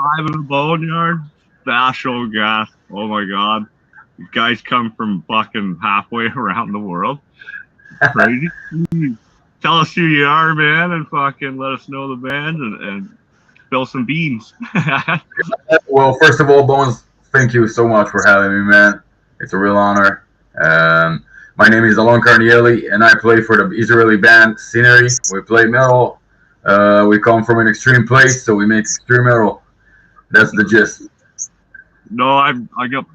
live in the Boneyard. National gas. Oh my god. You guys come from fucking halfway around the world. Crazy. Tell us who you are, man, and fucking let us know the band and spill some beans. Well, first of all, Bones, thank you so much for having me, man. It's a real honor. My name is Alon Carnielli, and I play for the Israeli band Scenery. We play metal. We come from an extreme place, so we make extreme metal. That's the gist. No, I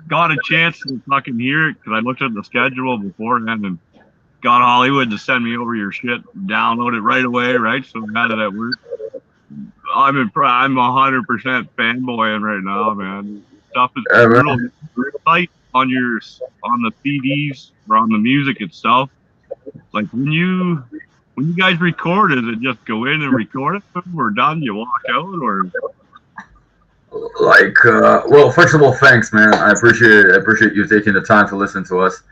got a chance to fucking hear it because I looked at the schedule beforehand and got Hollywood to send me over your shit, download it right away, right? So I had it at work. I'm 100% fanboying right now, man. Stuff is brutal. Tight on the CDs or on the music itself. Like when you guys record, is it just go in and record it? When we're done, you walk out, or? Well, first of all, thanks, man. I appreciate it. I appreciate you taking the time to listen to us.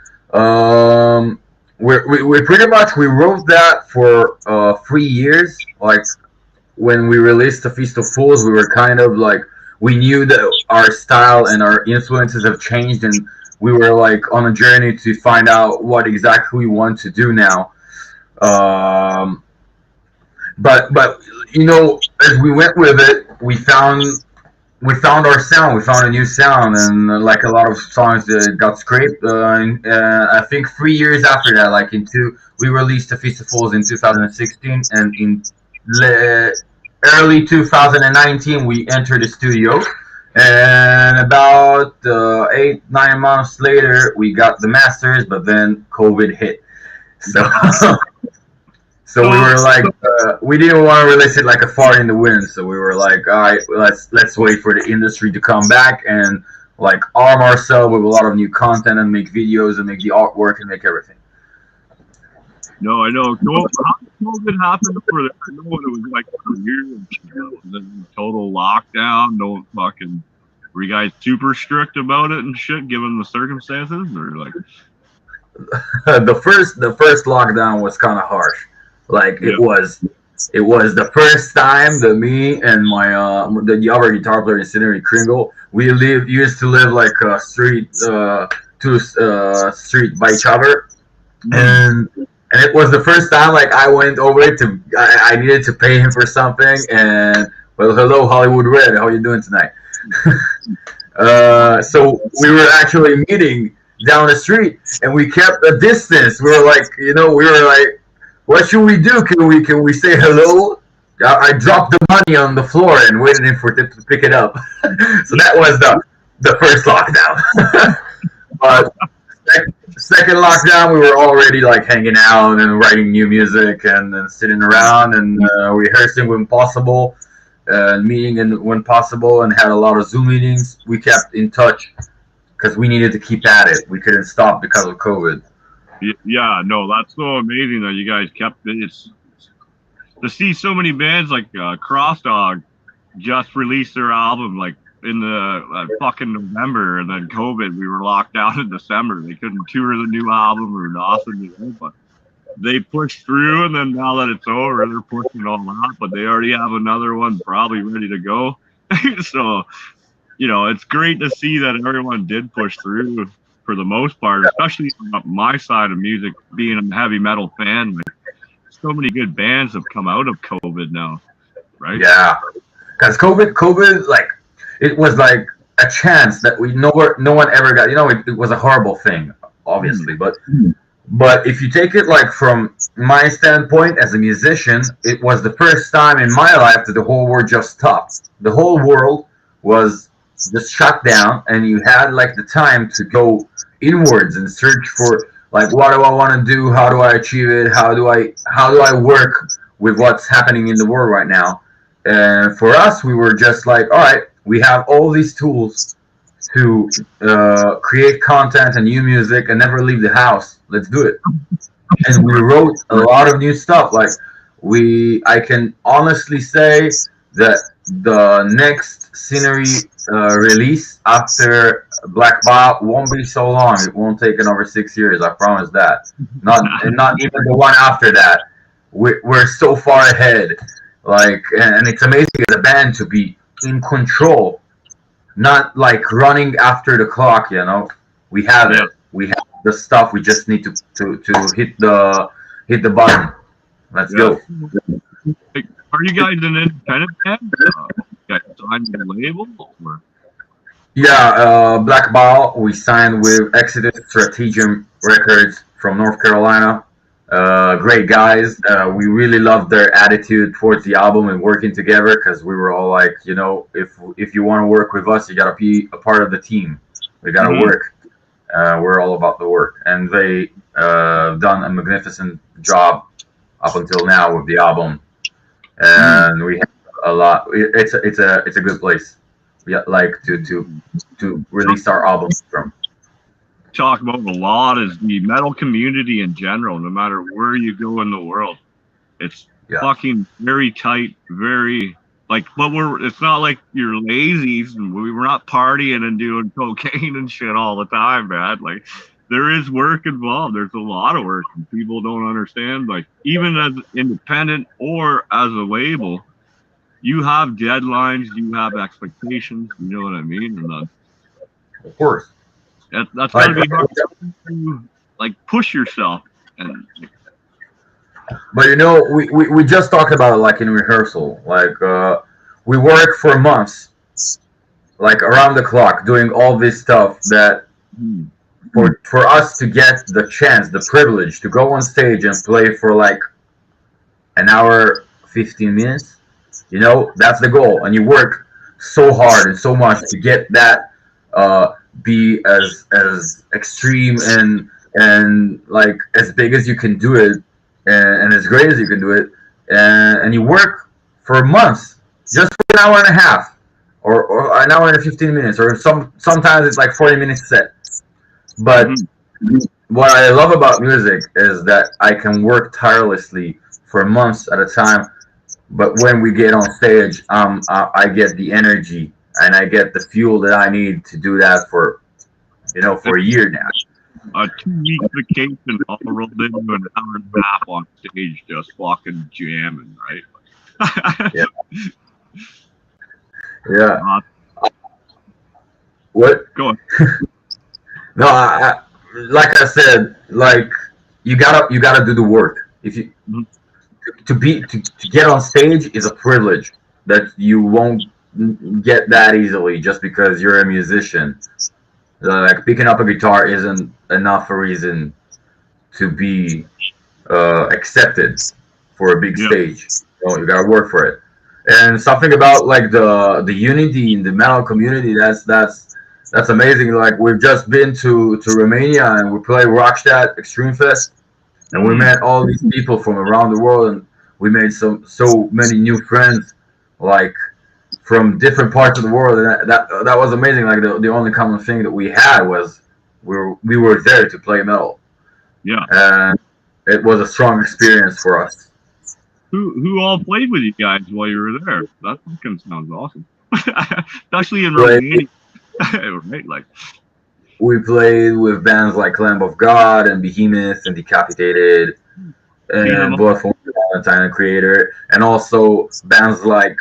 We pretty much we wrote that for 3 years. Like when we released the Feast of Fools, we were kind of like we knew that our style and our influences have changed, and we were like on a journey to find out what exactly we want to do now. But you know, as we went with it, we found our sound. We found a new sound, and like a lot of songs that got scraped. I think 3 years after that, we released the Feast of Fools in 2016, and in early 2019 we entered the studio. And about 8-9 months later, we got the masters, but then COVID hit. So So we were like, we didn't want to release it like a fart in the wind. So we were like, all right, let's wait for the industry to come back and like arm ourselves with a lot of new content and make videos and make the artwork and make everything. No, I know. How did COVID happen over there? I know what it was like for years. The total lockdown. No fucking. Were you guys super strict about it and shit, given the circumstances, or like? the first lockdown was kind of harsh. Like it was the first time that me and my the other guitar player in Scenery, Kringle, we used to live like street by each other, and it was the first time like I went over to I needed to pay him for something, and well, hello Hollywood Red, how you doing tonight? So we were actually meeting down the street, and we kept a distance. We were like, what should we do? Can we say hello? I dropped the money on the floor and waited for them to pick it up. So that was the first lockdown. But second lockdown, we were already like hanging out and writing new music and sitting around and rehearsing when possible, meeting when possible, and had a lot of Zoom meetings. We kept in touch because we needed to keep at it. We couldn't stop because of COVID. Yeah, no, that's so amazing that you guys kept it. It's to see so many bands like Cross Dog just released their album like in the fucking November, and then COVID, we were locked down in December. They couldn't tour the new album or nothing, but they pushed through, and then now that it's over, they're pushing all out, but they already have another one probably ready to go. So, it's great to see that everyone did push through for the most part, especially on my side of music, being a heavy metal fan. Like, so many good bands have come out of COVID now, right? Yeah, because COVID, like, it was like a chance that no one ever got. It was a horrible thing, obviously, but if you take it like from my standpoint as a musician, it was the first time in my life that the whole world just stopped. The whole world was just shut down, and you had like the time to go inwards and search for like, what do I want to do? How do I achieve it? How do I work with what's happening in the world right now? And for us, we were just like, all right, we have all these tools to create content and new music and never leave the house. Let's do it. And we wrote a lot of new stuff. Like I can honestly say that the next Scenery release after Black Bot won't be so long. It won't take another 6 years. I promise that. Not even the one after that. We're so far ahead. Like, and it's amazing as a band to in control, not like running after the clock. We have Yeah. it. We have the stuff. We just need to hit the button. Let's Yeah. go. Like, are you guys an independent band? You guys signed to the label? Or? Yeah, Black Ball. We signed with Exodus Strategium Records from North Carolina. Great guys. We really loved their attitude towards the album and working together because we were all like, if you want to work with us, you gotta be a part of the team. We gotta work. We're all about the work, and they done a magnificent job up until now with the album, and we have a lot. It's a good place. We like to release our albums from. Talk about a lot is the metal community in general, no matter where you go in the world. It's fucking very tight, very like, but it's not like you're lazies and we're not partying and doing cocaine and shit all the time, man. Like, there is work involved. There's a lot of work and people don't understand. Like, even as independent or as a label, you have deadlines, you have expectations, you know what I mean? And of course. That's gotta be hard to like push yourself. And but we just talked about it like in rehearsal. Like we work for months, like around the clock, doing all this stuff that for us to get the chance, the privilege to go on stage and play for like an hour, 15 minutes. That's the goal, and you work so hard and so much to get that. Be as extreme and like as big as you can do it, and as great as you can do it, and you work for months just for an hour and a half, or an hour and 15 minutes, or sometimes it's like 40 minutes set. But what I love about music is that I can work tirelessly for months at a time, but when we get on stage, I get the energy and I get the fuel that I need to do that for a year now. A 2-week vacation all rolled into an hour and a half on stage, just fucking jamming, right? Yeah. Yeah. What? Go on. No, like I said, like you gotta do the work. If you to get on stage is a privilege that you won't get that easily just because you're a musician. Like picking up a guitar isn't enough a reason to be accepted for a big stage. You gotta work for it. And something about like the unity in the metal community, that's amazing. Like we've just been to Romania and we played Rockstadt Extreme Fest, and we met all these people from around the world, and we made so many new friends, like from different parts of the world, and that was amazing. Like the only common thing that we had was we were there to play metal. Yeah, and it was a strong experience for us. Who all played with you guys while you were there? That fucking sounds awesome, especially in Romania. Right, like we played with bands like Lamb of God and Behemoth and Decapitated and Bloodful Valentine and Creator, and also bands like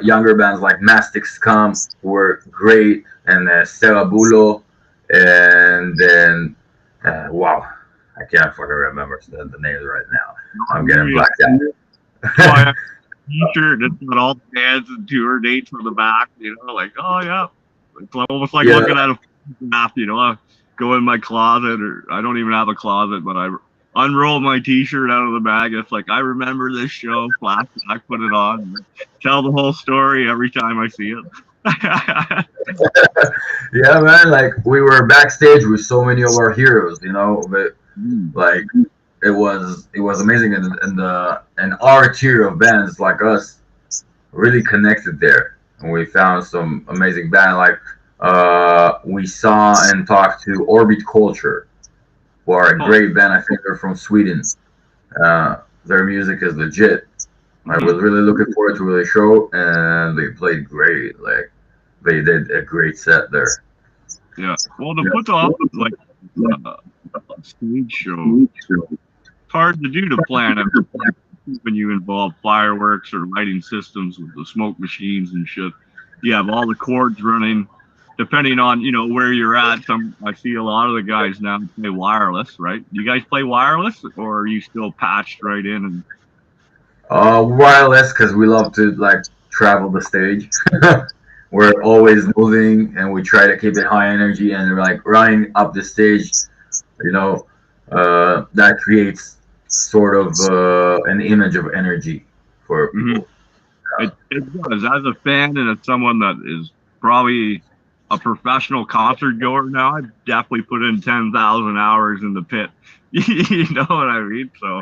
younger bands like Mastic Scum were great, and Stella Bulo, and then wow, I can't fucking remember the names right now. I'm getting blacked out. T-shirt that's got all the bands and tour dates on the back, like, oh yeah, it's almost like looking at a map. I go in my closet, or I don't even have a closet, but I unroll my T-shirt out of the bag. It's like, I remember this show, flashback, put it on, tell the whole story every time I see it. Yeah, man, like we were backstage with so many of our heroes, but like it was amazing, and our tier of bands like us really connected there, and we found some amazing band. Like we saw and talked to Orbit Culture, who are a great band. I think they're from Sweden. Their music is legit. I was really looking forward to the show, and they played great. Like they did a great set there. Yeah, well, to put off like a stage show, it's hard to do to plan when you involve fireworks or lighting systems with the smoke machines and shit. you have all the cords running, depending on where you're at. I see a lot of the guys now play wireless, right? Do you guys play wireless, or are you still patched right in? And Wireless, because we love to like travel the stage. We're always moving, and we try to keep it high energy. And like running up the stage, you know, that creates sort of an image of energy for people. it does. As a fan and as someone that is probably a professional concert goer now, I've definitely put in 10,000 hours in the pit. You know what I mean? So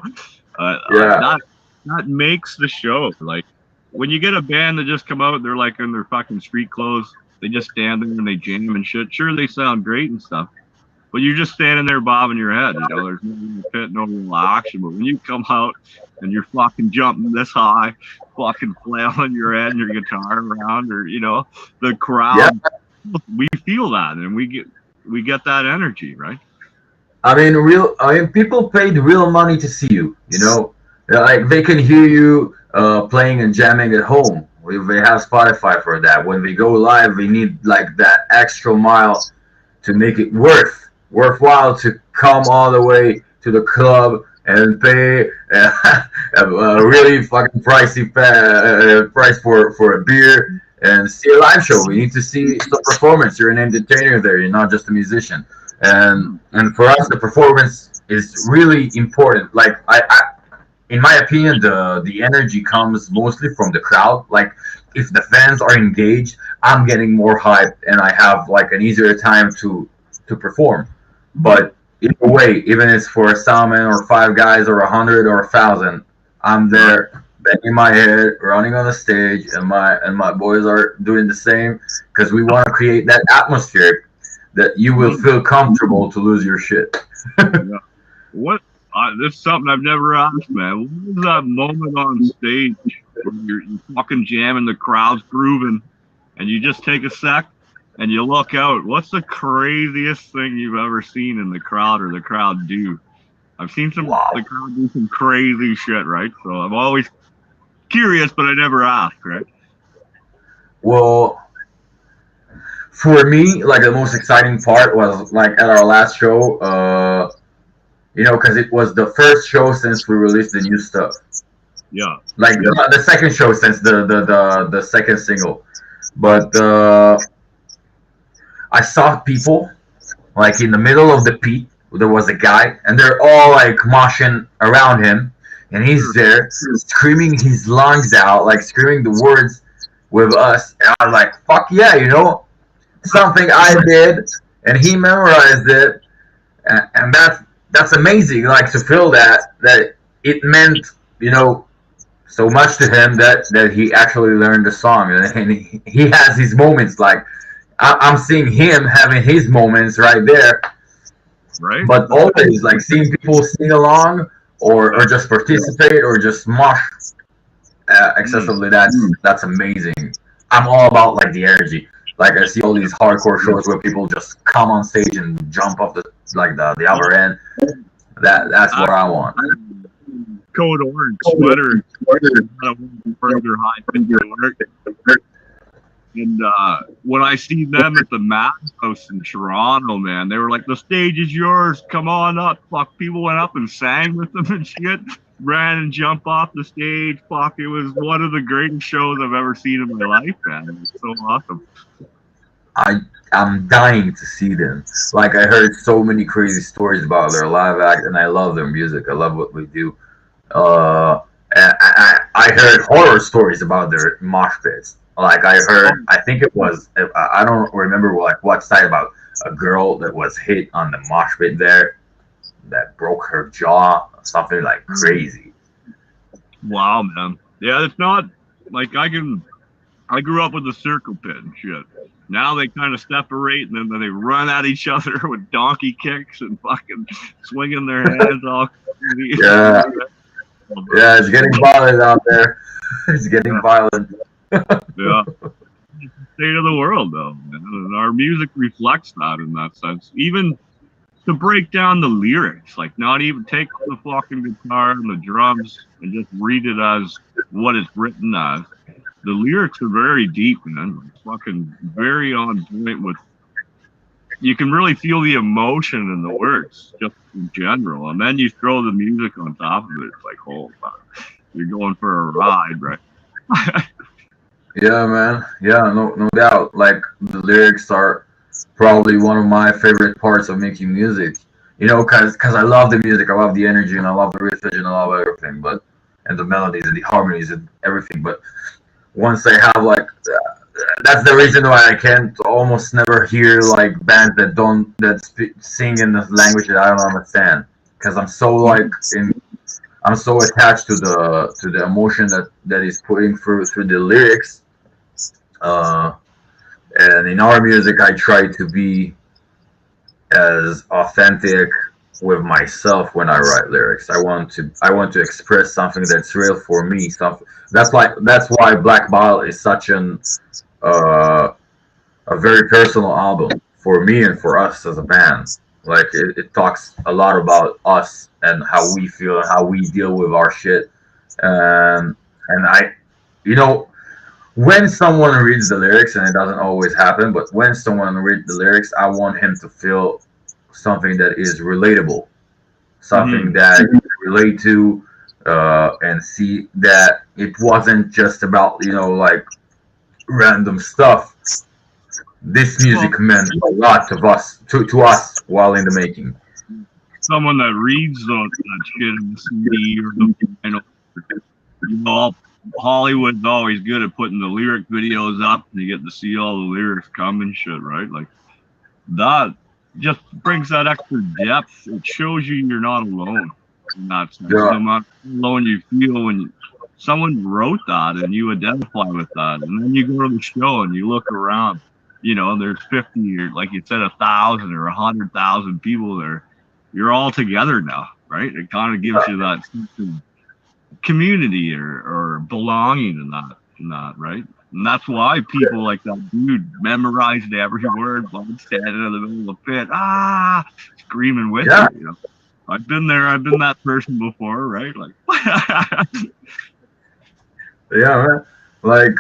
Yeah, that makes the show. Like when you get a band that just come out, they're like in their fucking street clothes. They just stand there and they jam and shit. Sure, they sound great and stuff, but you're just standing there bobbing your head. There's no real pit, no real action. But when you come out and you're fucking jumping this high, fucking flailing your head and your guitar around, or the yeah. crowd, we feel that and we get that energy, right? I mean, people paid real money to see you. You know, like they can hear you playing and jamming at home. They have Spotify for that. When they go live, they need like that extra mile to make it worthwhile to come all the way to the club and pay a really fucking pricey price for a beer and see a live show. We need to see the performance. You're an entertainer there. You're not just a musician. And for us, the performance is really important. Like in my opinion, the energy comes mostly from the crowd. Like if the fans are engaged, I'm getting more hyped and I have like an easier time to perform. But either way, even if it's for a salmon or five guys or 100 or 1,000, I'm there banging my head, running on the stage, and my boys are doing the same because we want to create that atmosphere that you will feel comfortable to lose your shit. Yeah. What? This is something I've never asked, man. What was that moment on stage where you're fucking jamming, the crowd's grooving, and you just take a sec and you look out? What's the craziest thing you've ever seen in the crowd or the crowd do? I've seen the crowd do some crazy shit, right? So I'm always curious, but I never ask, right? Well, for me, like the most exciting part was like at our last show, because it was the first show since we released the new stuff. Yeah. Like the second show since the second single, but I saw people like in the middle of the pit. There was a guy, and they're all like moshing around him, and he's there screaming his lungs out, like screaming the words with us. And I was like, "Fuck yeah!" Something I did, and he memorized it, and that's amazing. Like to feel that it meant so much to him that he actually learned the song, and he has his moments. Like I'm seeing him having his moments right there. Right. But always like seeing people sing along or just participate or just mosh excessively. That's amazing. I'm all about like the energy. Like I see all these hardcore shows where people just come on stage and jump off the other end. That's what I want. Code orange sweater, further high finger work. And when I see them at the Madhouse in Toronto, man, they were like, "The stage is yours. Come on up." Fuck, people went up and sang with them and shit. Ran and jumped off the stage. Fuck, it was one of the greatest shows I've ever seen in my life, man. It was so awesome. I'm dying to see them. Like I heard so many crazy stories about their live act, and I love their music. I love what we do. I heard horror stories about their mosh pits. Like I heard, I think it was, I don't remember like what side, about a girl that was hit on the mosh pit there that broke her jaw, something like crazy. Wow, man. Yeah, it's not like I grew up with the circle pit and shit. Now they kind of separate and then they run at each other with donkey kicks and fucking swinging their hands all crazy. Yeah. Yeah, it's getting violent out there. It's getting violent. Yeah. It's the state of the world, though. And our music reflects that in that sense. Even to break down the lyrics, like not even take the fucking guitar and the drums and just read it as what it's written as. the lyrics are very deep, man. Fucking very on point with. You can really feel the emotion in the words, just in general, and then you throw the music on top of it. It's like, oh, fuck, you're going for a ride, right? Yeah, man. Yeah, no doubt. Like the lyrics are probably one of my favorite parts of making music. You know, cause I love the music, I love the energy, and I love the riffage, and I love everything. But and the melodies and the harmonies and everything. But once I have like, that's the reason why I can't almost never hear like bands that sing in the language that I don't understand. Cause I'm so like I'm so attached to the emotion that is putting through the lyrics. Uh, and in our music, I try to be as authentic with myself when I write lyrics. I want to express something that's real for me. Something that's why Black Bile is such uh, a very personal album for me and for us as a band. Like it talks a lot about us and how we feel and how we deal with our shit. And I, you know, when someone reads the lyrics, and it doesn't always happen, but when someone reads the lyrics, I want him to feel something that is relatable, something that you can relate to, and see that it wasn't just about, you know, like random stuff. This Well, music meant a lot to us while in the making. someone that reads that shit in the CD or the vinyl, you know, Hollywood's always good at putting the lyric videos up, and you get to see all the lyrics come and shit, right? Like that just brings that extra depth. It shows you you're not alone in that sense. Yeah, No matter how alone you feel when someone wrote that and you identify with that, and then you go to the show and you look around, you know, there's 50 or like you said, 1,000 or 100,000 people there. You're all together now, right? It kind of gives you that sense of community or belonging in that, right? And that's why people like that dude memorized every word while standing in the middle of the pit, screaming with yeah, you know. I've been there, I've been that person before, right? Like yeah, man. Like,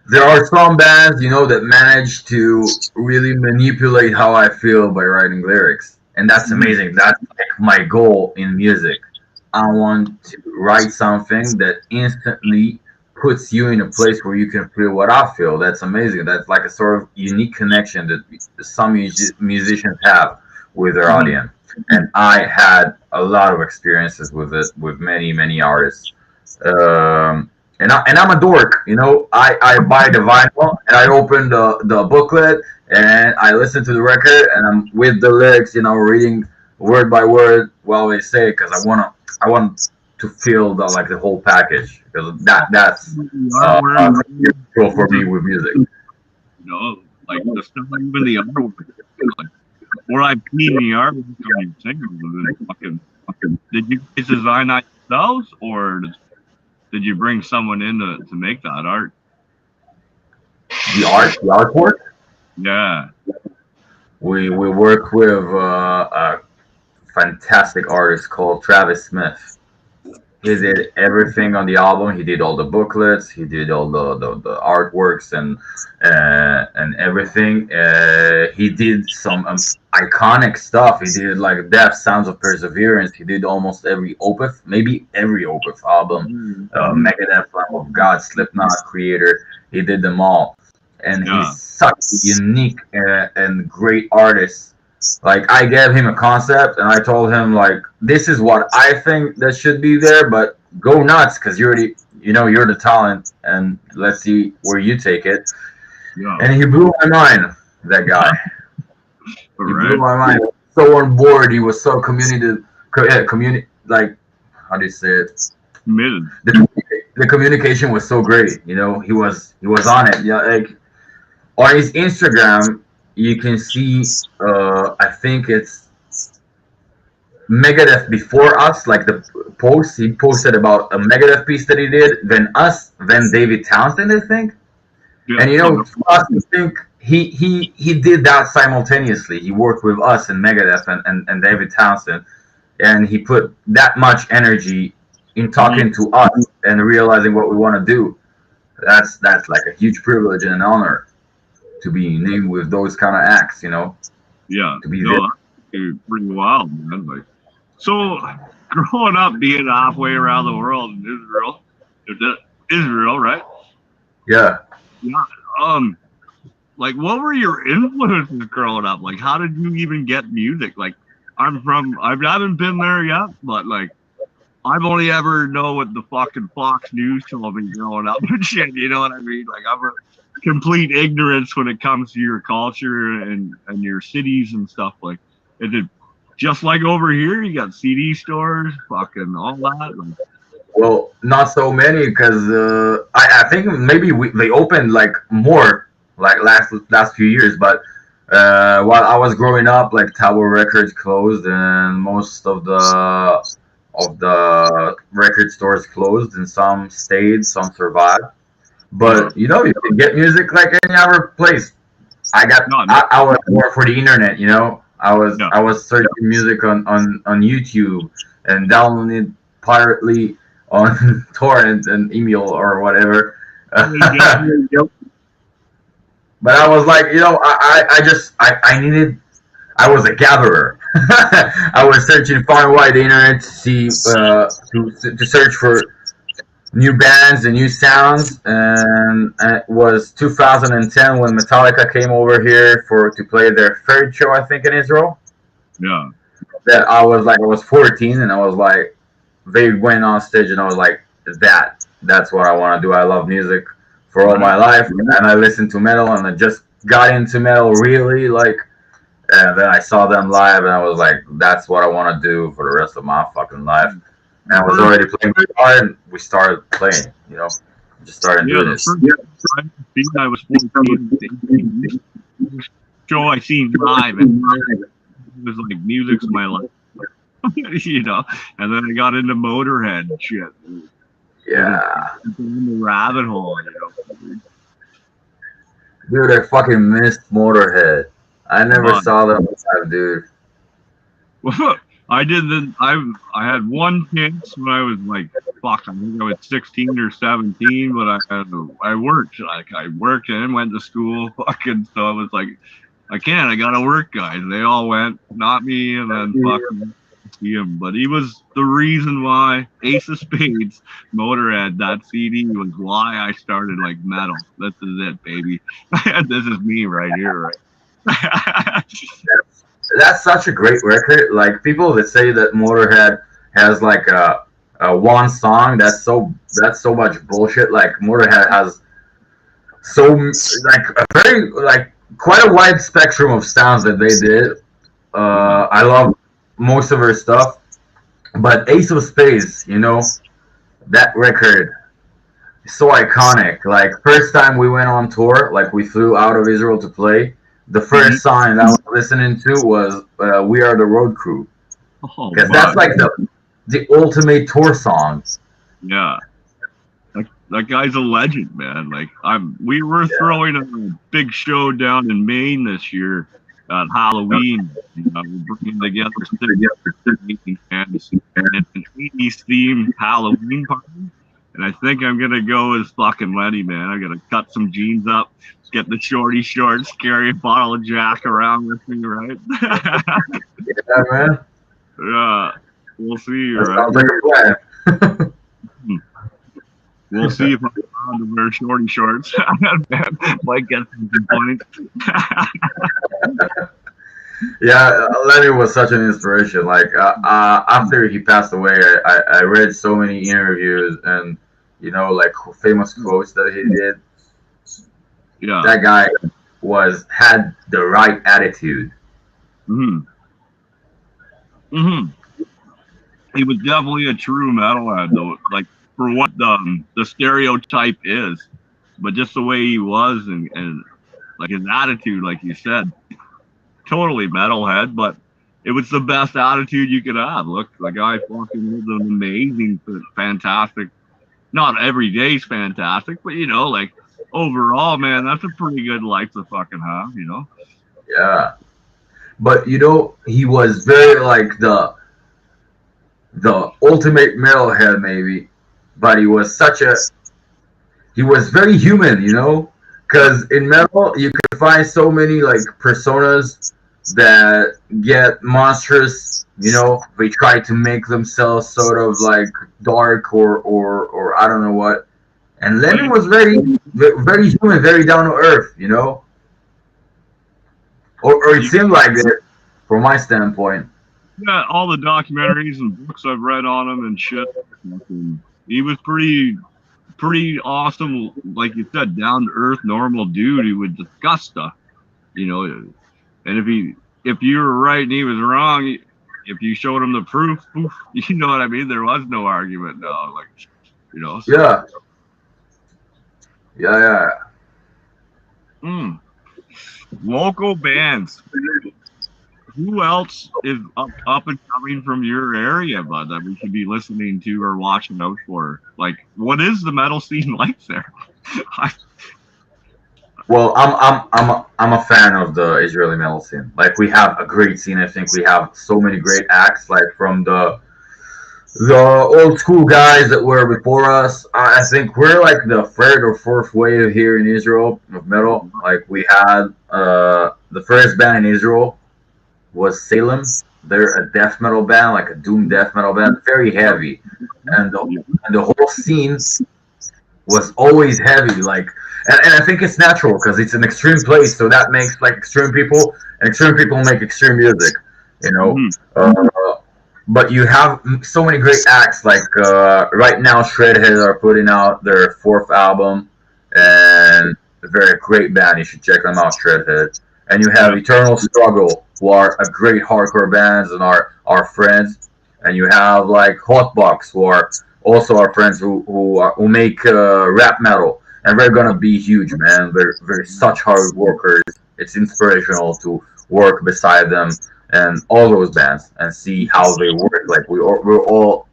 there are some bands, you know, that manage to really manipulate how I feel by writing lyrics, and that's amazing. That's like my goal in music. I want to write something that instantly puts you in a place where you can feel what I feel. That's amazing. That's like a sort of unique connection that some musicians have with their audience. And I had a lot of experiences with it with many artists. And I'm a dork, you know. I buy the vinyl and I open the booklet and I listen to the record and I'm with the lyrics, you know, reading word by word while they say it because I want to feel the whole package because that's cool for me with music. you know, like the stuff even the artwork. Like, before I pee in the artwork on your singles, and then fucking did you guys design that yourselves or did you bring someone in to make that art? The artwork. Yeah. We work with a fantastic artist called Travis Smith. He did everything on the album. He did all the booklets. He did all the artworks and everything. He did some iconic stuff. He did like Death, Sounds of Perseverance. He did almost every Opeth, maybe every Opeth album. Megadeth, Lamb of God, Slipknot, Creator. He did them all, and Yeah. he's such a unique and great artist. Like I gave him a concept and I told him like this is what I think that should be there, but go nuts because you're you're the talent and let's see where you take it. Yeah. And he blew my mind, that guy. He blew my mind. He was so on board. He was so community like how do you say it? Committed. The communication was so great. You know, he was on it. Yeah, like on his Instagram you can see I think it's Megadeth before us, like the post he posted about a Megadeth piece that he did, then us, then David Townsend, I think. Yeah. And you know, I think he did that simultaneously. He worked with us and Megadeth and David Townsend, and he put that much energy in talking to us and realizing what we want to do. That's like a huge privilege and an honor to be named with those kind of acts, you know, Yeah, to be there. no, that's pretty wild, man. Like, so growing up, being halfway around the world in Israel, right? Yeah. Yeah. Um, like, what were your influences growing up? Like, how did you even get music? Like, I haven't been there yet, but like, I've only ever know what the fucking Fox News told me growing up and shit. You know what I mean? Like, I'm a complete ignorance when it comes to your culture and your cities and stuff. Like, is it just like over here? You got CD stores, fucking all that. Like, Well, not so many because I think maybe they opened like more like last few years, but while I was growing up, like Tower Records closed and most of the record stores closed, and some stayed, some survived. yeah, But you know, you can get music like any other place. no, I was more for the internet, you know. yeah, I was searching music on YouTube and downloading it privately on torrent and email or whatever. yeah, But I was like, you know, I needed. I was a gatherer. I was searching far and wide the internet to see to search for new bands and new sounds, and it was 2010 when Metallica came over here for to play their third show, I think, in Israel. yeah. That I was 14, and I was like, they went on stage, and I was like, that's what I want to do. I love music for all my Right. life, and I listened to metal, and I just got into metal really like. And then I saw them live, and I was like, that's what I want to do for the rest of my fucking life. And I was First, already playing guitar, and we started playing, you know, just started yeah, doing the this. first time I was 14, show I seen live, and it was like music's my life. You know, and then I got into Motorhead and shit. Yeah. In the rabbit hole, you know. Dude, I fucking missed Motorhead. I never But saw them live, dude. I did the I had one chance when I was like fuck, I think I was 16 or 17, but I worked I worked and went to school fucking, so I was like I gotta work, guys. They all went, not me, and then fucking see him. But he was the reason why Ace of Spades, Motorhead, that CD was why I started like metal. This is it, baby. This is me right here, right? That's such a great record. Like people that say that Motorhead has like a one song, that's so much bullshit. Like Motorhead has so like a very like quite a wide spectrum of sounds that they did. Yeah. I love most of her stuff, but Ace of Spades, you know, that record is so iconic. Like first time we went on tour, like we flew out of Israel to play. The Mhm. first song that I was listening to was "We Are the Road Crew" Oh because that's my. like the ultimate tour song. Yeah. That guy's a legend, man. Like we were throwing a big show down in Maine this year at Halloween. You know, we're bringing together 60 bands, and it's an 80s themed Halloween party. And I think I'm gonna go as fucking Lenny, man. I'm gonna cut some jeans up, get the shorty shorts, carry a bottle of Jack around with me, right? Yeah, man. Yeah, we'll see, That right? sounds like a plan. We'll see if I'm allowed to wear shorty shorts. Might get some complaints. Yeah, Lenny was such an inspiration. Like after he passed away, I read so many interviews and you know like famous quotes that he did. Yeah. That guy had the right attitude. Hmm. Hmm. He was definitely a true metalhead, though. Like for what the stereotype is, but just the way he was and like his attitude, like you said, totally metalhead. But it was the best attitude you could have. Look, the guy fucking lived an amazing, fantastic. Not every day's fantastic, but you know, like overall, man, that's a pretty good life to fucking have. You know. Yeah, but you know he was very like the ultimate metalhead maybe, but he was very human, you know, because in metal you can find so many like personas that get monstrous. You know, they try to make themselves sort of like dark or I don't know what. And Lennon was very human, very down to earth. You know, or it You seemed like it from my standpoint. got all the documentaries and books I've read on him and shit. He was pretty awesome, like you said, down to earth, normal dude. He would discuss stuff, you know. And if you were right and he was wrong, if you showed him the proof, you know what I mean. There was no argument, no, like you know. So, Yeah, yeah. mm. Local bands. Who else is up and coming from your area, bud, that we should be listening to or watching out for? Like, what is the metal scene like there? Well, I'm a fan of the Israeli metal scene. Like we have a great scene. I think we have so many great acts. Like from the old school guys that were before us. I think we're like the third or fourth wave here in Israel of metal. Like we had the first band in Israel was Salem. They're a death metal band, like a doom death metal band, very heavy, and the whole scene was always heavy. Like, and I think it's natural because it's an extreme place, so that makes like extreme people make extreme music, you know. Mhm. But you have so many great acts. Like right now, Shredhead are putting out their fourth album, and a very great band. You should check them out, Shredhead. And you have Yeah. Eternal Struggle, who are a great hardcore bands and are our friends. And you have like Hotbox, who are also our friends who make rap metal, and they're gonna be huge, man. They're such hard workers. It's inspirational to work beside them and all those bands and see how they work. Like we're all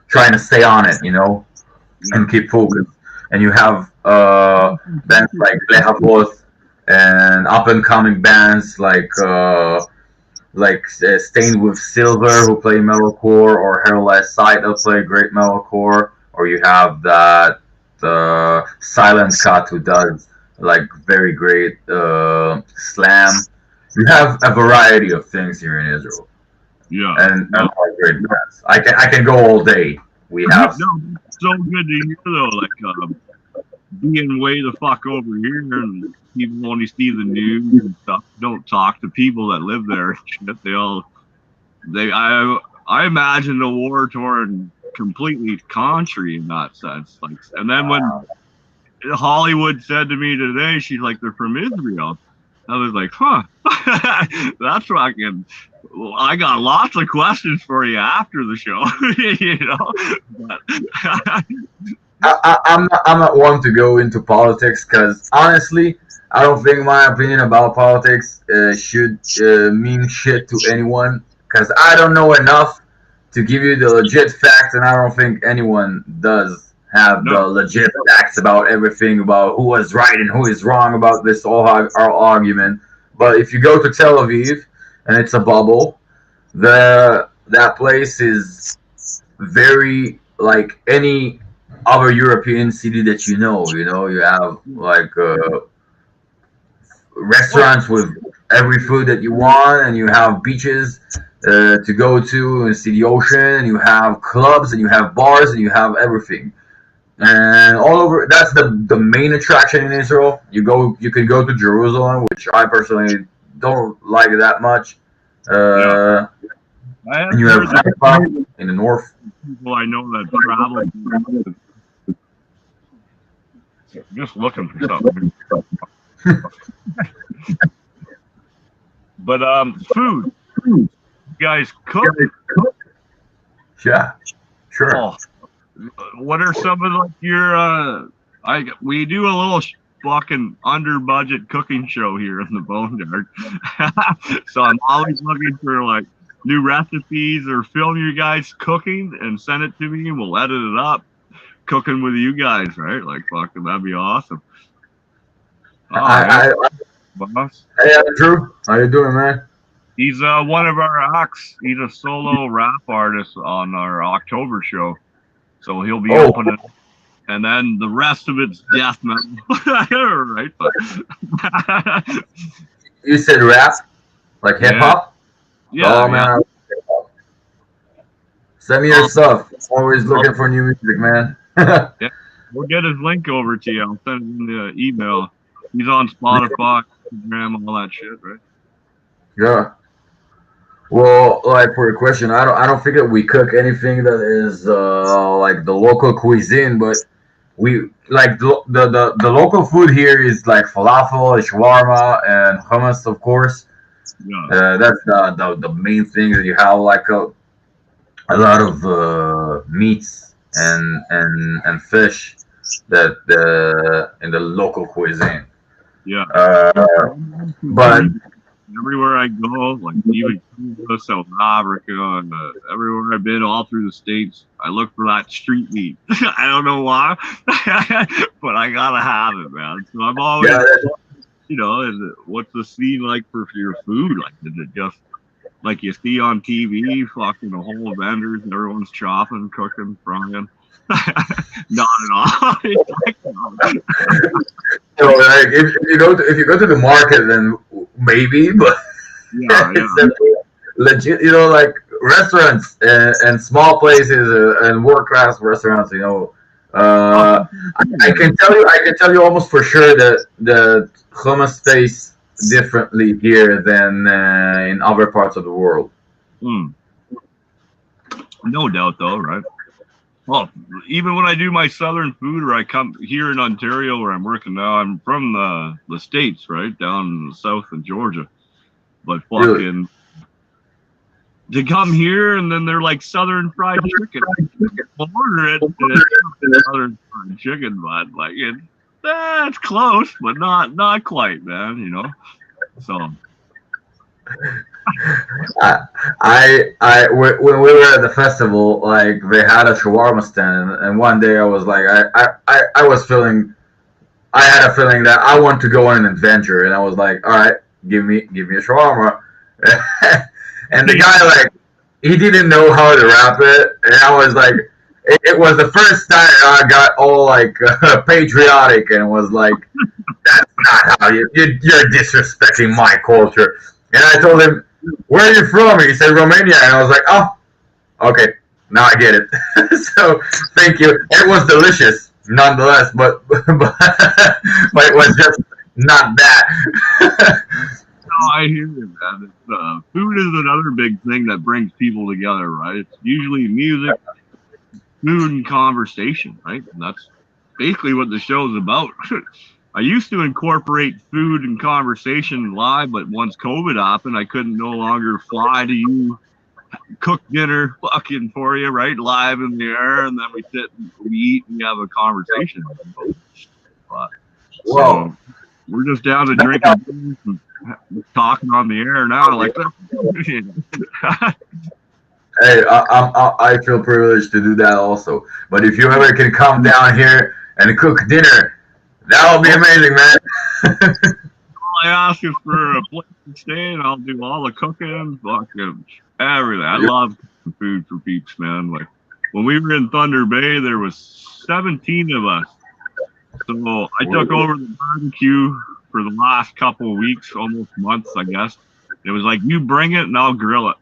trying to stay on it, you know, Yeah. and keep focused. And you have bands like Lehavos and up and coming bands like Stained with Silver who play metalcore, or Hairless Sight that play great metalcore, or you have that Silent Cut who does like very great slam. You have a variety of things here in Israel, Yeah. and No, all great bands. I can go all day. We have no, it's so good to hear though. Like being way the fuck over here, and people only see the news and stuff. Don't talk to people that live there. Shit, they I imagine the war torn completely country in that sense. Like, and then when Hollywood said to me today, she's like, they're from Israel. I was like, huh, that's fucking. Well, I got lots of questions for you after the show, you know. But I'm not one to go into politics because honestly, I don't think my opinion about politics should mean shit to anyone because I don't know enough to give you the legit facts, and I don't think anyone does have the no, legit facts about everything about who was right and who is wrong about this all our argument. But if you go to Tel Aviv and it's a bubble, that place is very like any other European city that you know. You know, you have like well, restaurants with every food that you want, and you have beaches to go to and see the ocean, and you have clubs, and you have bars, and you have everything. And all over, that's the main attraction in Israel. You can go to Jerusalem, which I personally don't like that much. yeah, Uh, I have and you have heard that Haifa in the north. people I know that travel. Just looking for something. But food. You guys cook? Yeah, sure. Oh, what are some of like your we do a little fucking under budget cooking show here in the Boneyard. So I'm always looking for like new recipes or film you guys cooking and send it to me and we'll edit it up. Cooking with you guys, right? Like fucking that'd be awesome. All right, I, boss. Hey, Drew, how you doing, man? He's one of our acts. He's a solo rap artist on our October show. So he'll be Oh, opening, and then the rest of it's death metal. Right? But you said rap, like hip yeah, hop? Oh yeah. man, send me your I'll, stuff. Always I'll, looking for new music, man. yeah. We'll get his link over to you. I'll send him the email. He's on Spotify, Instagram, all that shit, right? Yeah. Well, like for your question, I don't think that we cook anything that is like the local cuisine, but we like the local food here is like falafel, shawarma, and hummus, of course. Yeah. That's the main thing that you have like a lot of meats and fish that in the local cuisine. Yeah. But Everywhere I go, like even Cuba, South Africa, and everywhere I've been, all through the states, I look for that street meat. I don't know why, but I gotta have it, man. So I'm always, yeah, what's the scene like for your food? Like, is it just like you see on TV, fucking a whole vendors, and everyone's chopping, cooking, frying? Not at all. It's like, so like if you go to the market, then maybe, but yeah, it's legit. Like restaurants and small places and world class restaurants. I can tell you almost for sure that the hummus tastes differently here than in other parts of the world. Mm, no doubt, though, right? Well, even when I do my southern food, or I come here in Ontario where I'm working now, I'm from the States, right? Down in the south in Georgia. But Really? fucking, they come here and then they're like southern fried chicken. I'll order it, and it's southern fried chicken, but like it's close, but not quite, man. So, When we were at the festival, like they had a shawarma stand, and one day I was like, I was feeling, I had a feeling that I want to go on an adventure, and I was like, all right, give me a shawarma, and the guy like, he didn't know how to wrap it, and I was like, it was the first time I got all like patriotic and was like, that's not how you're disrespecting my culture, and I told him, where are you from? He said Romania, and I was like, oh, okay, now I get it. So thank you. It was delicious, nonetheless, but it was just not that. no, I hear you, man. Food is another big thing that brings people together, right? It's usually music, food, and conversation, right? And that's basically what the show is about. I used to incorporate food and conversation live, but once COVID happened, I couldn't no longer fly to you, cook dinner fucking for you, right? Live in the air, and then we sit and we eat and we have a conversation. But, Whoa. so we're just down to drinking beers and talking on the air now, like that. Hey, I feel privileged to do that also. But if you ever can come down here and cook dinner, that would be amazing, man. All I ask is for a place to stay, and I'll do all the cooking, fucking everything. I love cooking food for peeps, man. Like when we were in Thunder Bay, there was 17 of us. So I took over the barbecue for the last couple of weeks, almost months, I guess. It was like, you bring it and I'll grill it.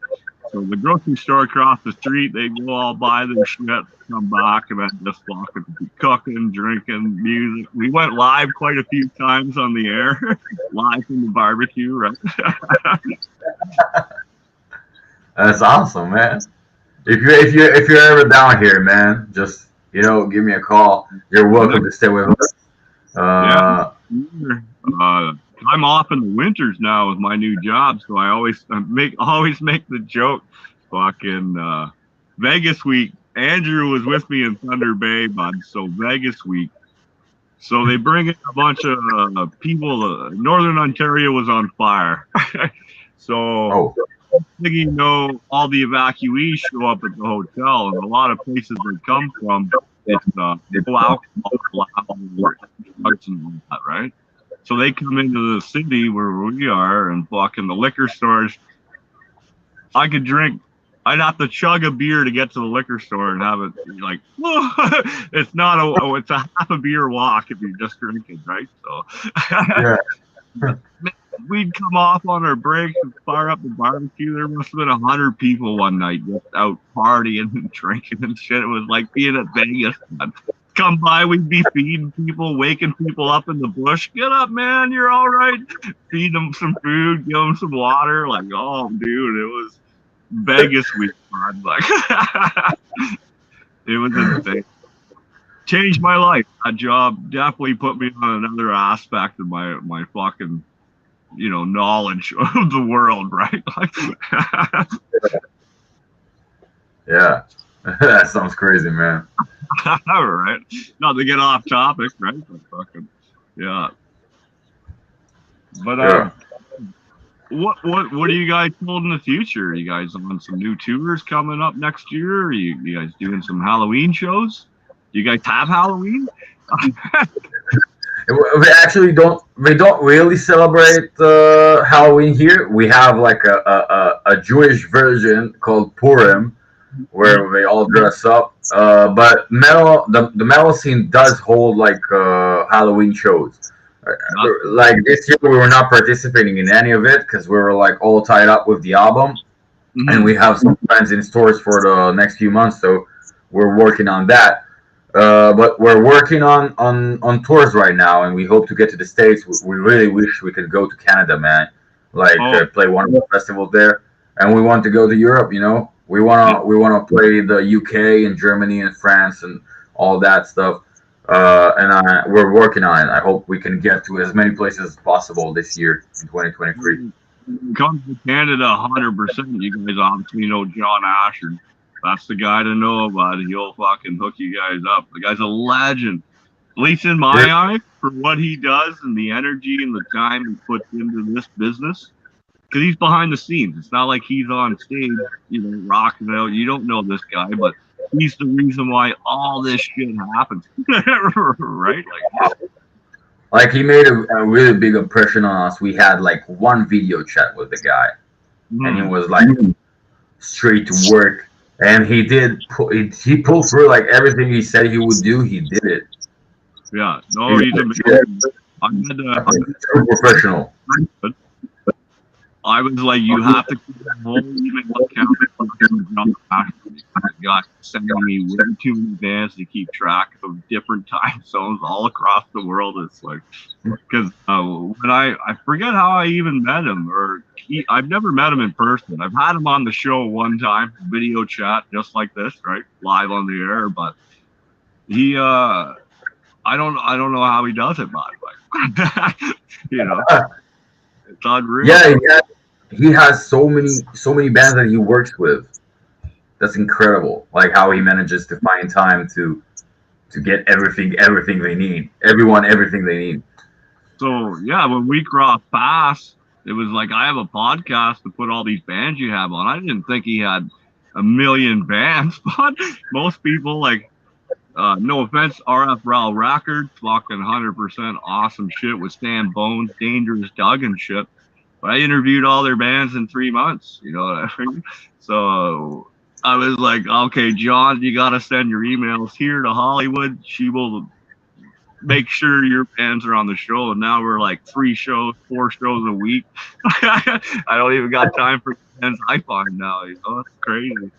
So the grocery store across the street, they go all buy their shit, come back, and then just fucking cooking, drinking, music. We went live quite a few times on the air, live from the barbecue, right? That's awesome, man. If you're ever down here, man, just give me a call. You're welcome to stay with us. Yeah. I'm off in the winters now with my new job, so I always make the joke. Fucking Vegas week. Andrew was with me in Thunder Bay, bud. So Vegas week. So they bring in a bunch of people. Northern Ontario was on fire. So all the evacuees show up at the hotel, and a lot of places they come from, it's no alcohol allowed, and all that, right? So they come into the city where we are, and fucking the liquor stores I could drink. I'd have to chug a beer to get to the liquor store and have it like, it's not it's a half a beer walk if you're just drinking, right? So Yeah. we'd come off on our breaks and fire up the barbecue. There must have been 100 people one night just out partying and drinking and shit. It was like being at Vegas, man. Come by, we'd be feeding people, waking people up in the bush. Get up, man, you're all right. Feed them some food, give them some water. Like, oh, dude, it was Vegas week, man. Like, it was insane. Changed my life. That job definitely put me on another aspect of my fucking, knowledge of the world, right? Yeah. That sounds crazy, man. All right. Not to get off topic, right? But fucking, yeah. But Yeah. what are you guys told in the future? Are you guys on some new tours coming up next year? Are you guys doing some Halloween shows? Do you guys have Halloween? We actually don't. We don't really celebrate Halloween here. We have like a Jewish version called Purim, where we all dress up. But the metal scene does hold like Halloween shows. Like this year, we were not participating in any of it because we were like all tied up with the album, and we have some plans in stores for the next few months. So we're working on that. But we're working on tours right now, and we hope to get to the States. We really wish we could go to Canada, man. Like play one of the festivals there, and we want to go to Europe. We wanna play the UK and Germany and France and all that stuff. We're working on it. I hope we can get to as many places as possible this year in 2023. Come to Canada 100%. You guys obviously know John Asher. That's the guy to know about it. He'll fucking hook you guys up. The guy's a legend. At least in my eye, for what he does and the energy and the time he puts into this business. Because he's behind the scenes. It's not like he's on stage, rocking out. You don't know this guy, but he's the reason why all this shit happens. Right? Like he made a really big impression on us. We had like one video chat with the guy, and he was like straight to work. And he pulled through like everything he said he would do. He did it. Yeah, no, he's amazing. I'm professional. I was like, you have to keep a whole email account. That guy sending me way too in advance to keep track of different time zones all across the world. It's like, because when I forget how I even met him, I've never met him in person. I've had him on the show one time, video chat, just like this, right, live on the air. But he, I don't know how he does it, but it's unreal. Yeah, he has so many bands that he works with. That's incredible. Like how he manages to find time to get everything they need. Everyone, everything they need. So yeah, when we crossed paths, it was like, I have a podcast to put all these bands you have on. I didn't think he had a million bands, but most people, like, no offense, RFRL Records, fucking 100% awesome shit with Sam Bones, Dangerous Doug and shit. But I interviewed all their bands in 3 months, you know what I mean? So I was like, okay, John, you got to send your emails here to Hollywood. She will make sure your bands are on the show. And now we're like 4 shows a week. I don't even got time for bands I find now. It's crazy.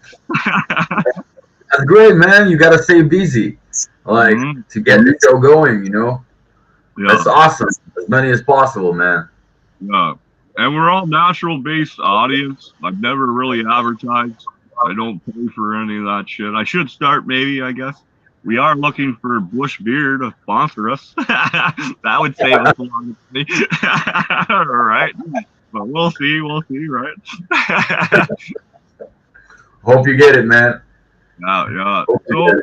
That's great, man. You gotta stay busy, like to get the show going. Yeah. That's awesome. As many as possible, man. Yeah, and we're all natural-based audience. I've never really advertised. I don't pay for any of that shit. I should start, maybe. I guess we are looking for Bush Beer to sponsor us. That would save us a lot of money. All right, but we'll see. Right? Hope you get it, man. Yeah. So,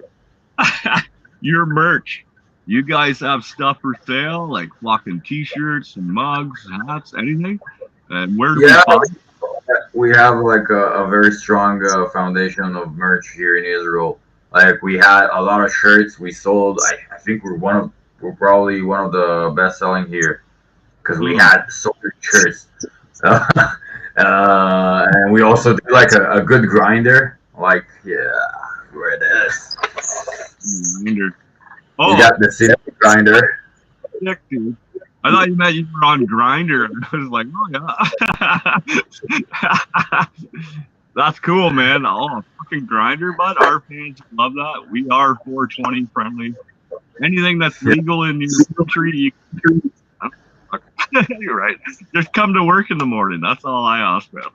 your merch. You guys have stuff for sale, like fucking t-shirts and mugs, hats, anything? And where do we find it? We have like a very strong foundation of merch here in Israel. Like we had a lot of shirts we sold. I think we're probably one of the best selling here because we had so many shirts. And we also do like a good grinder. Like, yeah, where it is. Grinder. We Oh, got the city grinder. sick, dude. I thought you meant you were on Grinder. I was like, oh yeah. That's cool, man. Oh, fucking Grinder, bud. Our fans love that. We are 420 friendly. Anything that's legal in your country, you're right. Just come to work in the morning. That's all I ask, man.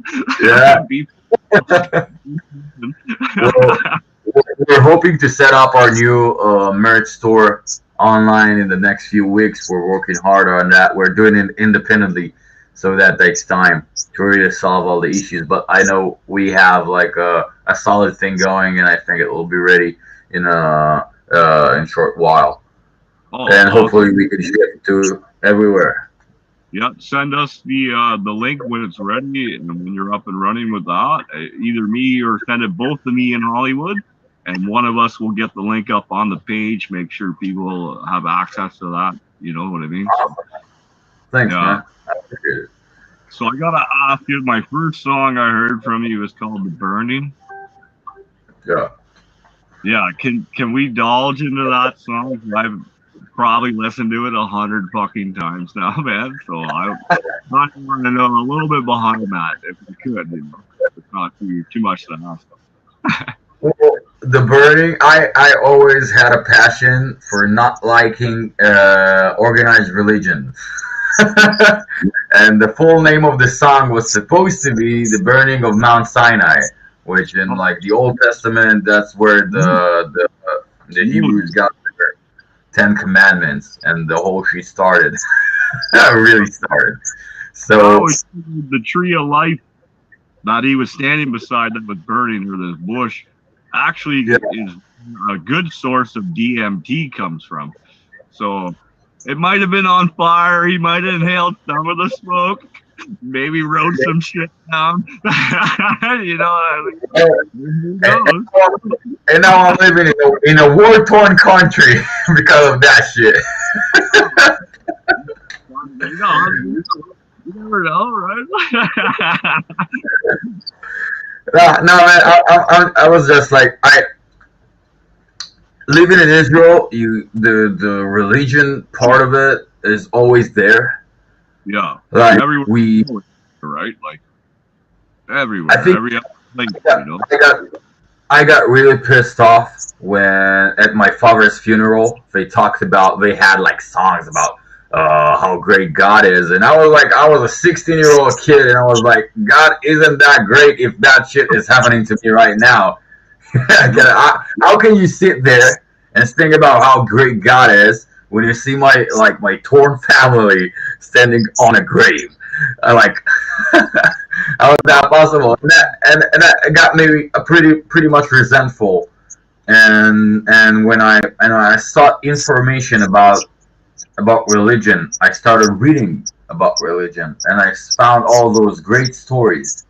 Yeah. Well, we're hoping to set up our new merch store online in the next few weeks. We're working hard on that. We're doing it independently, so that takes time to really solve all the issues. But I know we have like a solid thing going, and I think it will be ready in in short while. Oh, And hopefully awesome. we can ship it to everywhere. Yeah, send us the link when it's ready and when you're up and running with that. Either me or send it both to me in Hollywood, and one of us will get the link up on the page. Make sure people have access to that. You know what I mean? Awesome. Thanks, Yeah. man. I appreciate it. So I gotta ask you. My first song I heard from you was called "The Burning." Yeah. Yeah, can we indulge into that song? I've probably listened to it 100 fucking times now, man. So I want to know a little bit behind that, if we could. You know, it's not too much to ask. Well, the burning, I always had a passion for not liking organized religion. And the full name of the song was supposed to be "The Burning of Mount Sinai," which in Oh, like the Old Testament, that's where the Hebrews got their Ten Commandments, and the whole shit started. Really started. how So is the tree of life that he was standing beside that was burning, or this bush, actually yeah, is a good source of DMT comes from. So it might have been on fire. He might have inhaled some of the smoke. Maybe wrote some shit down. You know, I mean, and, who and, knows? and now I'm living in a war torn country because of that shit. You know, you never know, right? No, no, man. I was just like living in Israel. The religion part of it is always there. Yeah, Like everywhere, we, right? Like I everywhere, think every other place, I got, you know. I got I got really pissed off when at my father's funeral they had like songs about how great God is, and I was a 16-year-old kid, and I was like, God isn't that great if that shit is happening to me right now. How can you sit there and think about how great God is when you see my torn family standing on a grave? Like, how is that possible? And that got me pretty much resentful. And when I sought information about religion, I started reading about religion, and I found all those great stories,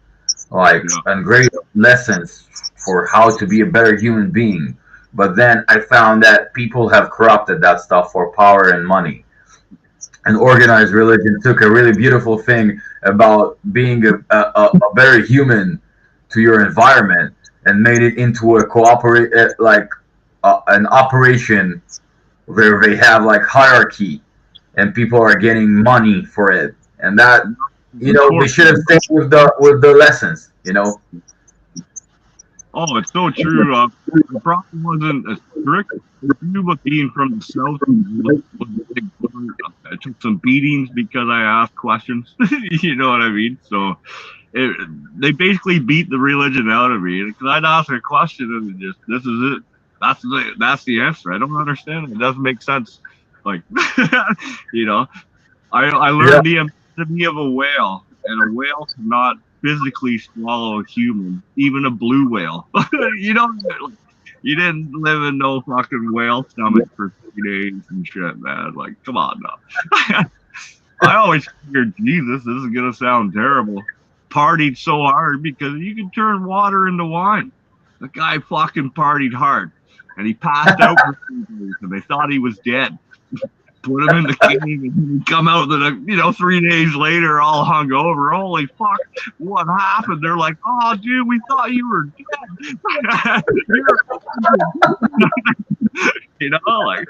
like Yeah, and great lessons for how to be a better human being. But then I found that people have corrupted that stuff for power and money. And organized religion took a really beautiful thing about being a better human to your environment and made it into a cooperate like an operation where they have like hierarchy and people are getting money for it, and that, they before. should have stayed with the lessons, Oh, it's so true. The problem wasn't as strict as you, but being from the south was a big part. I took some beatings because I asked questions. You know what I mean? So it, they basically beat the religion out of me because I'd ask a question and it just this is it. That's the answer. I don't understand it. It doesn't make sense. Like, you know, I Yeah. learned the anatomy of a whale, and a whale cannot physically swallow a human, even a blue whale. You know, like, you didn't live in no fucking whale stomach for 3 days and shit, man. Like, come on now. I always figured, Jesus, this is gonna sound terrible. Partied so hard because you can turn water into wine. The guy fucking partied hard, and he passed out for 3 days, and they thought he was dead. put him in the cave, and come out the 3 days later, all hungover. Holy fuck, what happened? They're like, oh, dude, we thought you were dead. Like.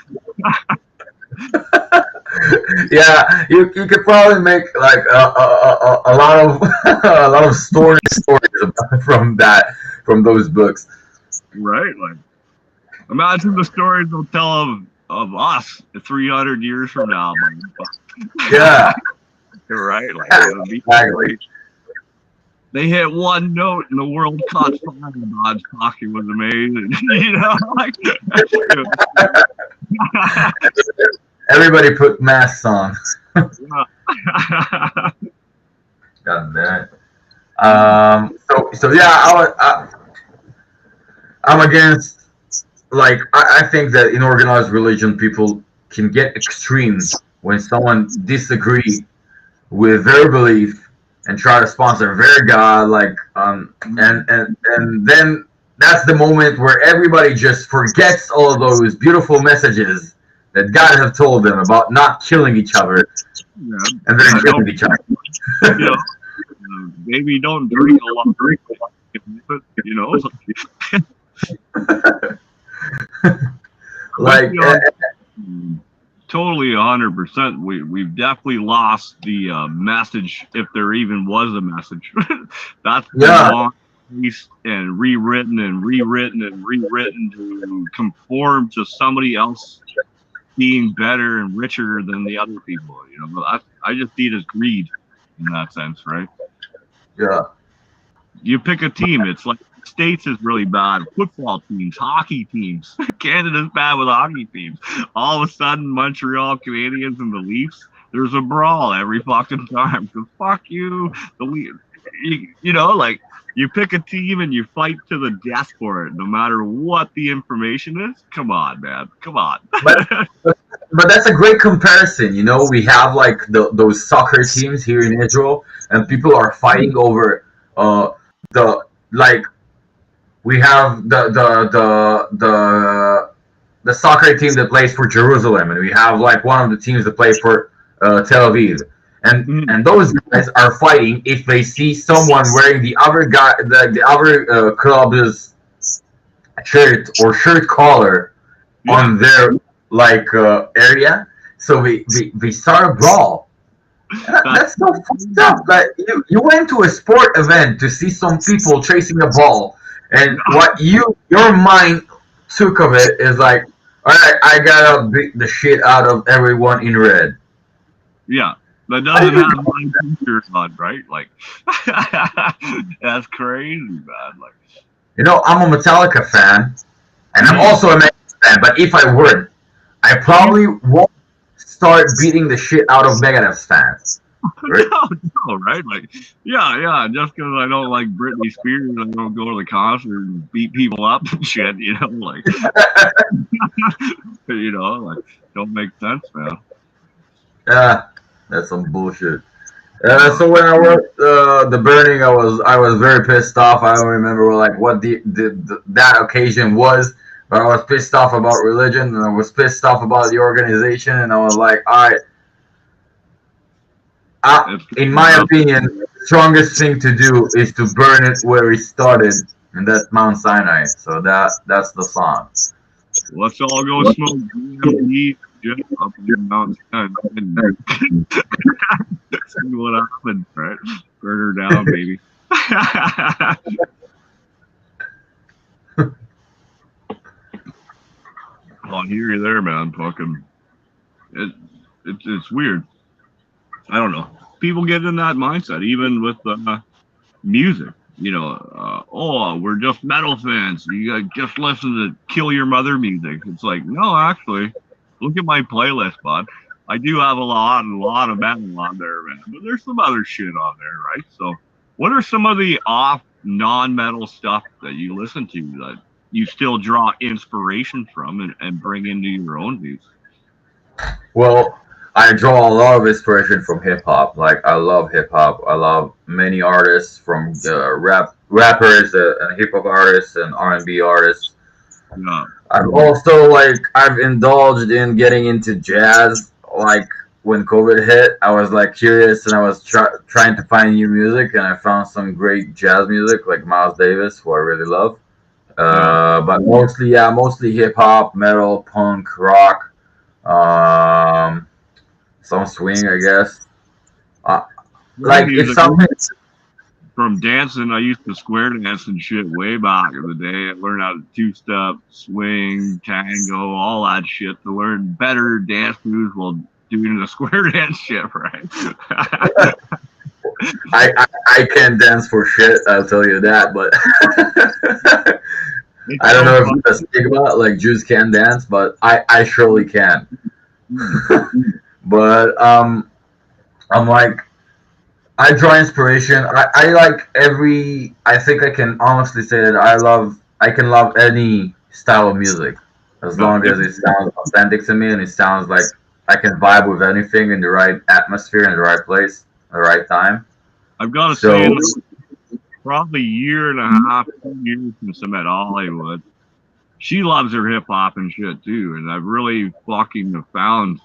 Yeah, you could probably make like a lot of a lot of stories from those books. Right, like imagine the stories they'll tell of us 300 years from now. Yeah, You're right. Like exactly. They hit one note and the world caught fire. Dodge talking was amazing. Like Everybody put masks on. yeah. God damn it. So yeah, I'm against. Like I think that in organized religion, people can get extremes when someone disagree with their belief and try to sponsor their god. Like and then that's the moment where everybody just forgets all of those beautiful messages that God have told them about not killing each other, and they're killing each other. Maybe don't drink a lot. Like totally 100%. We've definitely lost the message, if there even was a message. That's been long and rewritten and rewritten and rewritten to conform to somebody else being better and richer than the other people. I just see it as greed in that sense, right? Yeah. You pick a team. It's like States is really bad. Football teams, hockey teams. Canada's bad with hockey teams. All of a sudden, Montreal Canadiens and the Leafs, there's a brawl every fucking time. Because fuck you, the Leafs. Like you pick a team and you fight to the death for it, no matter what the information is. Come on, man. Come on. But that's a great comparison. We have like those soccer teams here in Israel, and people are fighting over we have the soccer team that plays for Jerusalem, and we have like one of the teams that play for Tel Aviv, and those guys are fighting if they see someone wearing the other club's shirt or shirt collar on their area, so we start a brawl. That's so fucked up. Like you went to a sport event to see some people chasing a ball, and what your mind took of it is like, all right, I gotta beat the shit out of everyone in red. Yeah, that doesn't have my picture on, right? Like that's crazy, man. Like I'm a Metallica fan, and I'm also a Megadeth fan. But if I weren't, I probably won't start beating the shit out of Megadeth fans. Right? No, right? Like, yeah. Just because I don't like Britney Spears, I don't go to the concert and beat people up and shit. Like, like, don't make sense, man. Yeah, that's some bullshit. So when I wrote the burning, I was very pissed off. I don't remember what that occasion was. But I was pissed off about religion, and I was pissed off about the organization, and I was like, all right, in my opinion, the strongest thing to do is to burn it where it started, and that's Mount Sinai. So that's the song. Let's all go smoke weed up in Mount Sinai. See what happened, right? Burn her down, baby. I hear you there, man. Fucking, it's weird. I don't know. People get in that mindset, even with music. We're just metal fans. You gotta just listen to Kill Your Mother music. It's like, no, actually, look at my playlist, bud. I do have a lot of metal on there, man. But there's some other shit on there, right? So, what are some of the off non-metal stuff that you listen to that you still draw inspiration from and bring into your own views? Well, I draw a lot of inspiration from hip hop. Like I love hip hop. I love many artists, from rappers and hip hop artists and R&B artists. Yeah. I've indulged in getting into jazz like when COVID hit, I was like curious and I was trying to find new music, and I found some great jazz music like Miles Davis, who I really love. Yeah. But mostly, yeah, mostly hip hop, metal, punk, rock, um, some swing, I guess. Uh, Swing like it's music something. from dancing. I used to square dance and shit way back in the day. I learned how to two-step, swing, tango, all that shit to learn better dance moves while doing the square dance shit, right? I can't dance for shit. I'll tell you that, but It's I don't so know if fun. it's a stigma like Jews can dance, but I surely can. Mm. But I'm like I draw inspiration. I like every. I think I can honestly say that I can love any style of music as No, long as it sounds authentic to me and it sounds like I can vibe with anything in the right atmosphere in the right place, the right time. I've got to say, So in the probably year and a half, 2 years since I met Hollywood, she loves her hip hop and shit too, and I've really fucking found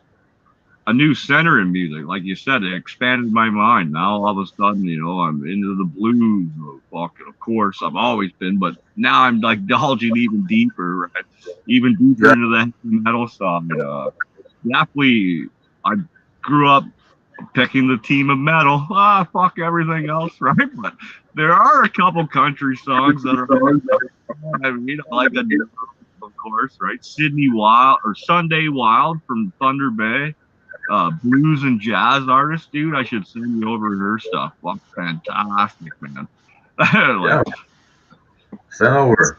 a new center in music. Like you said, it expanded my mind. Now all of a sudden, I'm into the blues. Fucking, of course, I've always been, but now I'm like divulging even deeper, right? Even deeper yeah, into the heavy metal side. Definitely, I grew up picking the team of metal. Fuck everything else, right? But there are a couple country songs that are hard. I mean, I like a of course, right? Sydney Wild or Sunday Wild from Thunder Bay, blues and jazz artist, dude. I should send you over her stuff. Well, fantastic, man. Like, yeah, send over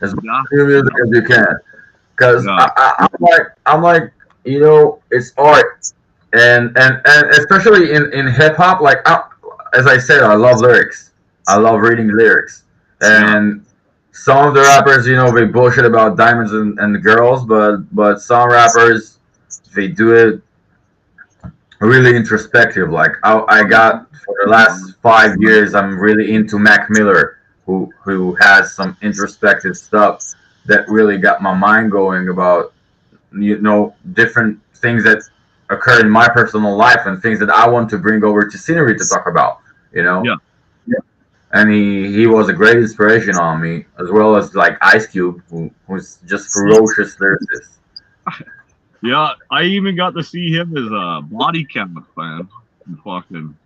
as much yeah, new music as you can, because yeah, I'm like it's art, and especially in hip hop, like as I said, I love lyrics. I love reading lyrics, yeah. and some of the rappers, they bullshit about diamonds and the girls, but some rappers they do it really introspective. Like I got for the last 5 years, I'm really into Mac Miller, who has some introspective stuff that really got my mind going about different things that occur in my personal life and things that I want to bring over to scenery to talk about. You know, Yeah. and he was a great inspiration on me, as well as like Ice Cube, who's just ferocious lyricist. Yeah, I even got to see him as a body count fan. Fucking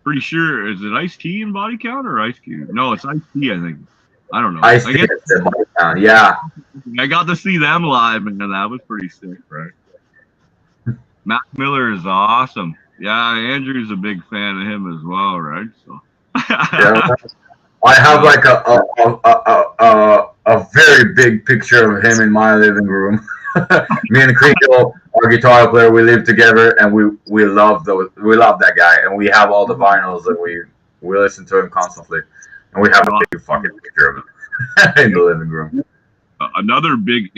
pretty sure is it Ice T in body count or Ice Cube? No, it's Ice T, I think. I don't know. Ice I T guess at the Body Town, yeah, I got to see them live, and that was pretty sick, right? Mac Miller is awesome. Yeah, Andrew's a big fan of him as well, right? So, yeah. I have yeah, like a very big picture of him in my living room. Me and Kringle, our guitar player, we live together, and we love that guy, and we have all the vinyls, and we listen to him constantly, and we have a yeah. big fucking picture of him in the living room. Another big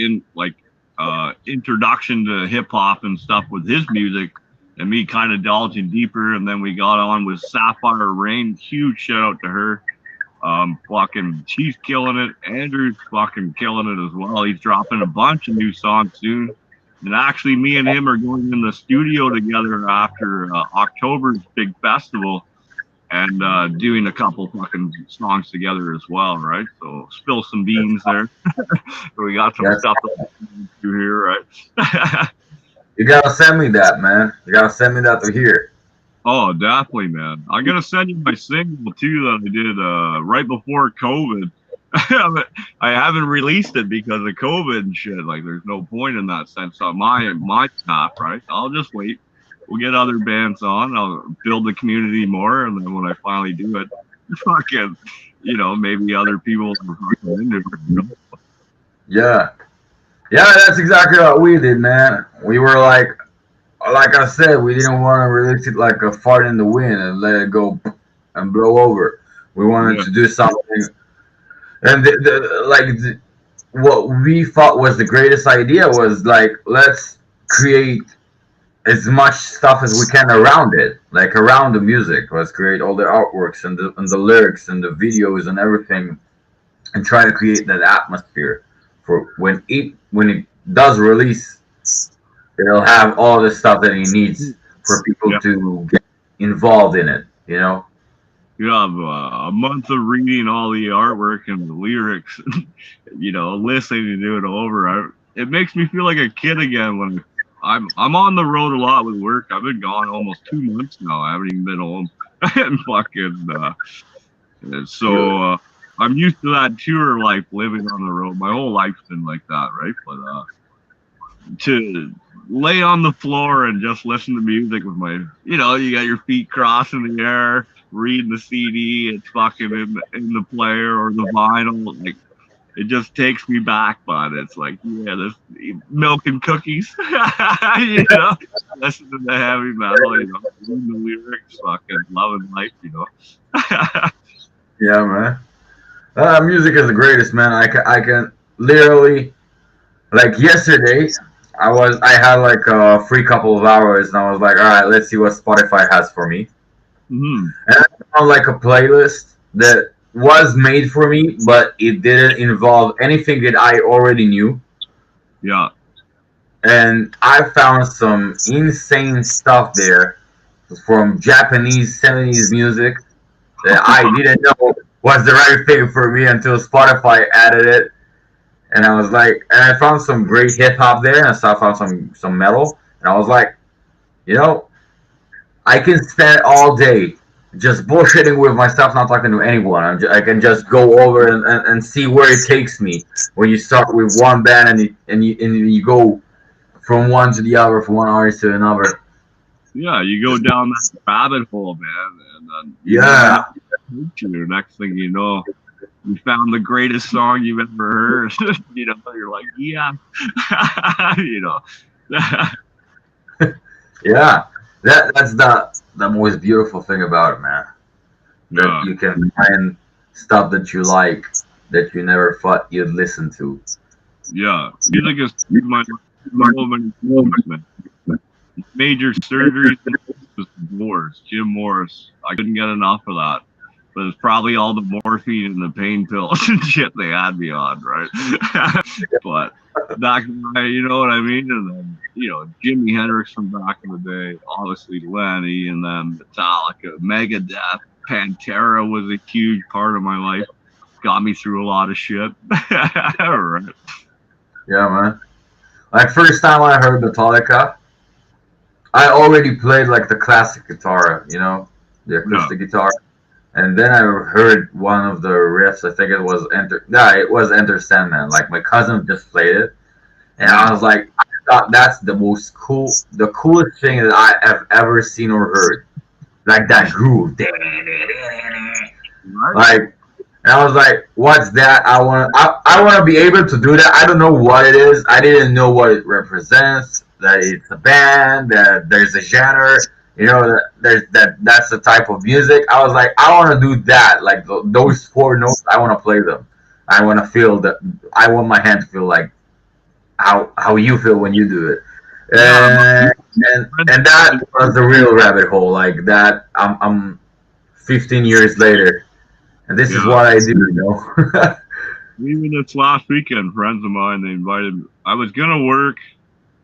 introduction to hip hop and stuff with his music, and me kind of delving deeper, and then we got on with Sapphire Rain. Huge shout out to her. Fucking, she's killing it. Andrew's fucking killing it as well. He's dropping a bunch of new songs soon. And actually, me and him are going in the studio together after October's big festival and doing a couple fucking songs together as well, right? So spill some beans there. We got some That's stuff to do here, right? You gotta send me that, man. You gotta send me that to hear. Oh, definitely, man. I'm gonna send you my single too that I did right before COVID. I haven't released it because of COVID and shit. Like, there's no point in that sense on my top, right? I'll just wait. We'll get other bands on. I'll build the community more, and then when I finally do it, fucking, maybe other people are fucking into it. Yeah, yeah, that's exactly what we did, man. We were like I said, we didn't want to release it like a fart in the wind and let it go and blow over. We wanted Yeah, to do something, and what we thought was the greatest idea was like, let's create as much stuff as we can around it, like around the music. Let's create all the artworks and the lyrics and the videos and everything, and try to create that atmosphere for when it does release. it'll have all the stuff that he needs for people Yeah. to get involved in it. You know? You have a month of reading all the artwork and the lyrics, listening to it over. It makes me feel like a kid again when I'm on the road a lot with work. I've been gone almost 2 months now. I haven't even been home. And fucking so I'm used to that tour life, living on the road. My whole life's been like that, right? But to lay on the floor and just listen to music with you got your feet crossed in the air, reading the CD, it's fucking in the player or the vinyl, like it just takes me back, but it's like, yeah, this milk and cookies, listen to the heavy metal, reading the lyrics, fucking loving life, Yeah, man. Music is the greatest, man. I can literally, like yesterday, I had like a free couple of hours, and I was like, all right, let's see what Spotify has for me. Mm-hmm. And I found like a playlist that was made for me, but it didn't involve anything that I already knew. Yeah. And I found some insane stuff there from Japanese 70s music that I didn't know was the right thing for me until Spotify added it. And I was like, and I found some great hip hop there, and I found some metal, and I was like, you know, I can spend all day just bullshitting with myself, not talking to anyone. I can just go over and see where it takes me. When you start with one band and you go from one to the other, from one artist to another. Yeah, you go down that rabbit hole, man, and then Yeah, next thing you know, you found the greatest song you've ever heard. You're like, yeah, yeah. That's the most beautiful thing about it, man. That Yeah. you can find stuff that you like that you never thought you'd listen to. Yeah, music is my so many things, man. Major surgeries, divorce, Jim Morris. I couldn't get enough of that. But it's probably all the morphine and the pain pills and shit they had me on, right? But that guy, you know what I mean? And then, Jimi Hendrix from back in the day, obviously Lenny, and then Metallica, Megadeth, Pantera was a huge part of my life. Got me through a lot of shit. Right. Yeah, man. Like first time I heard Metallica, I already played like the classic guitar, the acoustic guitar. And then I heard one of the riffs. I think it was Enter Sandman. Like my cousin just played it, and I was like, I thought that's the coolest thing that I have ever seen or heard. Like that groove, like, and I was like, what's that? I want to be able to do that. I don't know what it is. I didn't know what it represents. That it's a band. That there's a genre. That's the type of music. I was like, I want to do that. Like those four notes, I want to play them. I want to feel that. I want my hand to feel like how you feel when you do it. And that was the real rabbit hole. Like that, I'm 15 years later, and this is what I do. Even this last weekend, friends of mine, they invited me. I was gonna work.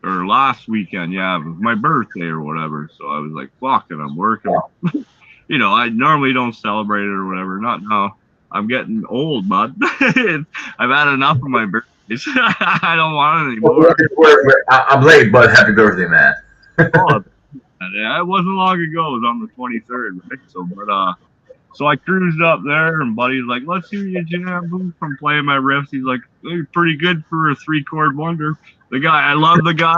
Or last weekend, it was my birthday or whatever. So I was like, fuck it, I'm working. I normally don't celebrate it or whatever. Not now. I'm getting old, bud. I've had enough of my birthdays. I don't want it anymore. I'm late, but happy birthday, man. It wasn't long ago. It was on the 23rd, right? So I cruised up there, and buddy's like, let's hear you jam from playing my riffs. He's like, you're pretty good for a 3-chord wonder. The guy, I love the guy.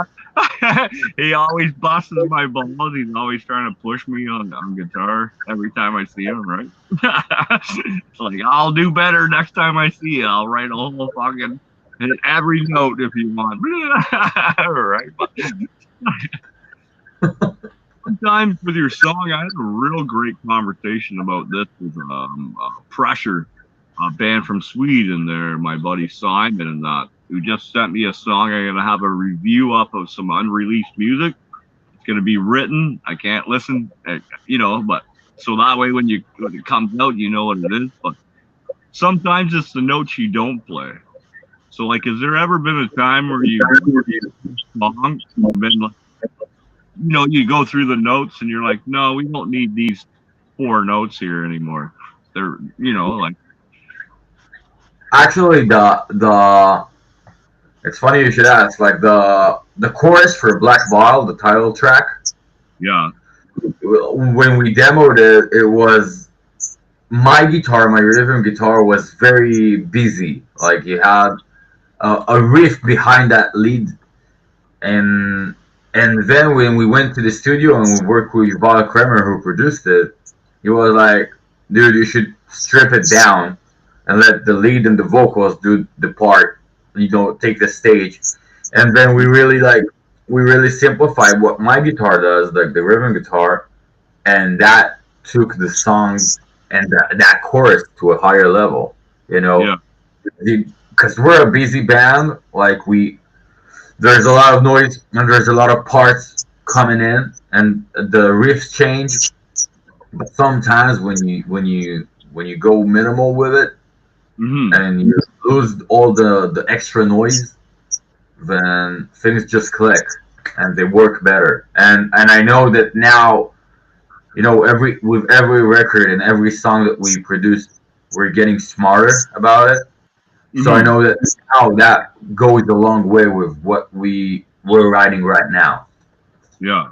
He always busts my balls. He's always trying to push me on guitar every time I see him, right? It's like, I'll do better next time I see you. I'll write a whole fucking, hit every note if you want. Right? Sometimes with your song, I had a real great conversation about this with Pressure, a band from Sweden. There, my buddy Simon and that, who just sent me a song. I'm gonna have a review up of some unreleased music. It's gonna be written. I can't listen, but so that way when it comes out, you know what it is. But sometimes it's the notes you don't play. So, like, has there ever been a time where you song and been like, you go through the notes and you're like, no, we don't need these four notes here anymore. They're, like, Actually, the it's funny you should ask. Like the chorus for Black Bottle, the title track, yeah, when we demoed it, it was my guitar, my rhythm guitar was very busy. Like you had a riff behind that lead, and then when we went to the studio and we worked with Val Kremer who produced it, he was like, "Dude, you should strip it down and let the lead and the vocals do the part. You don't take the stage." And then we really simplified what my guitar does, like the rhythm guitar, and that took the song and that chorus to a higher level. You know, yeah, because we're a busy band, like there's a lot of noise and there's a lot of parts coming in, and the riffs change. But sometimes when you go minimal with it mm-hmm. and you lose all the extra noise, then things just click and they work better. And I know that now, every with every record and every song that we produce, we're getting smarter about it. So I Mm-hmm. know that now that goes a long way with what we're writing right now. Yeah.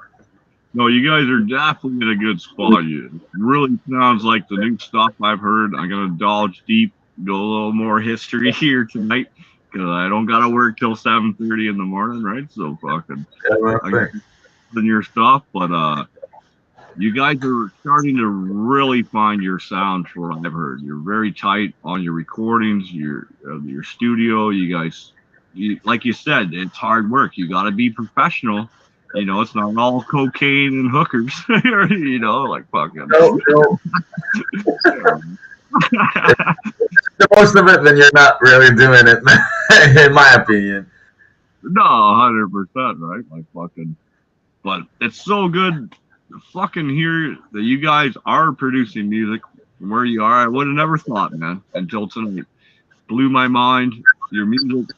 No, you guys are definitely in a good spot. You really sounds like the new stuff I've heard. I'm gonna dodge deep, go a little more history here tonight because I don't gotta work till 7:30 in the morning, right? So fucking, Yeah, man, I thanks. get in your stuff, but you guys are starting to really find your sound. For what I've heard, you're very tight on your recordings, your studio. You guys, like you said, it's hard work. You got to be professional. It's not all cocaine and hookers. Like fucking. No, no. The most of it, then you're not really doing it, in my opinion. No, 100%, right? Like fucking. But it's so good to fucking hear that you guys are producing music from where you are. I would have never thought, man, until tonight. Blew my mind. Your music,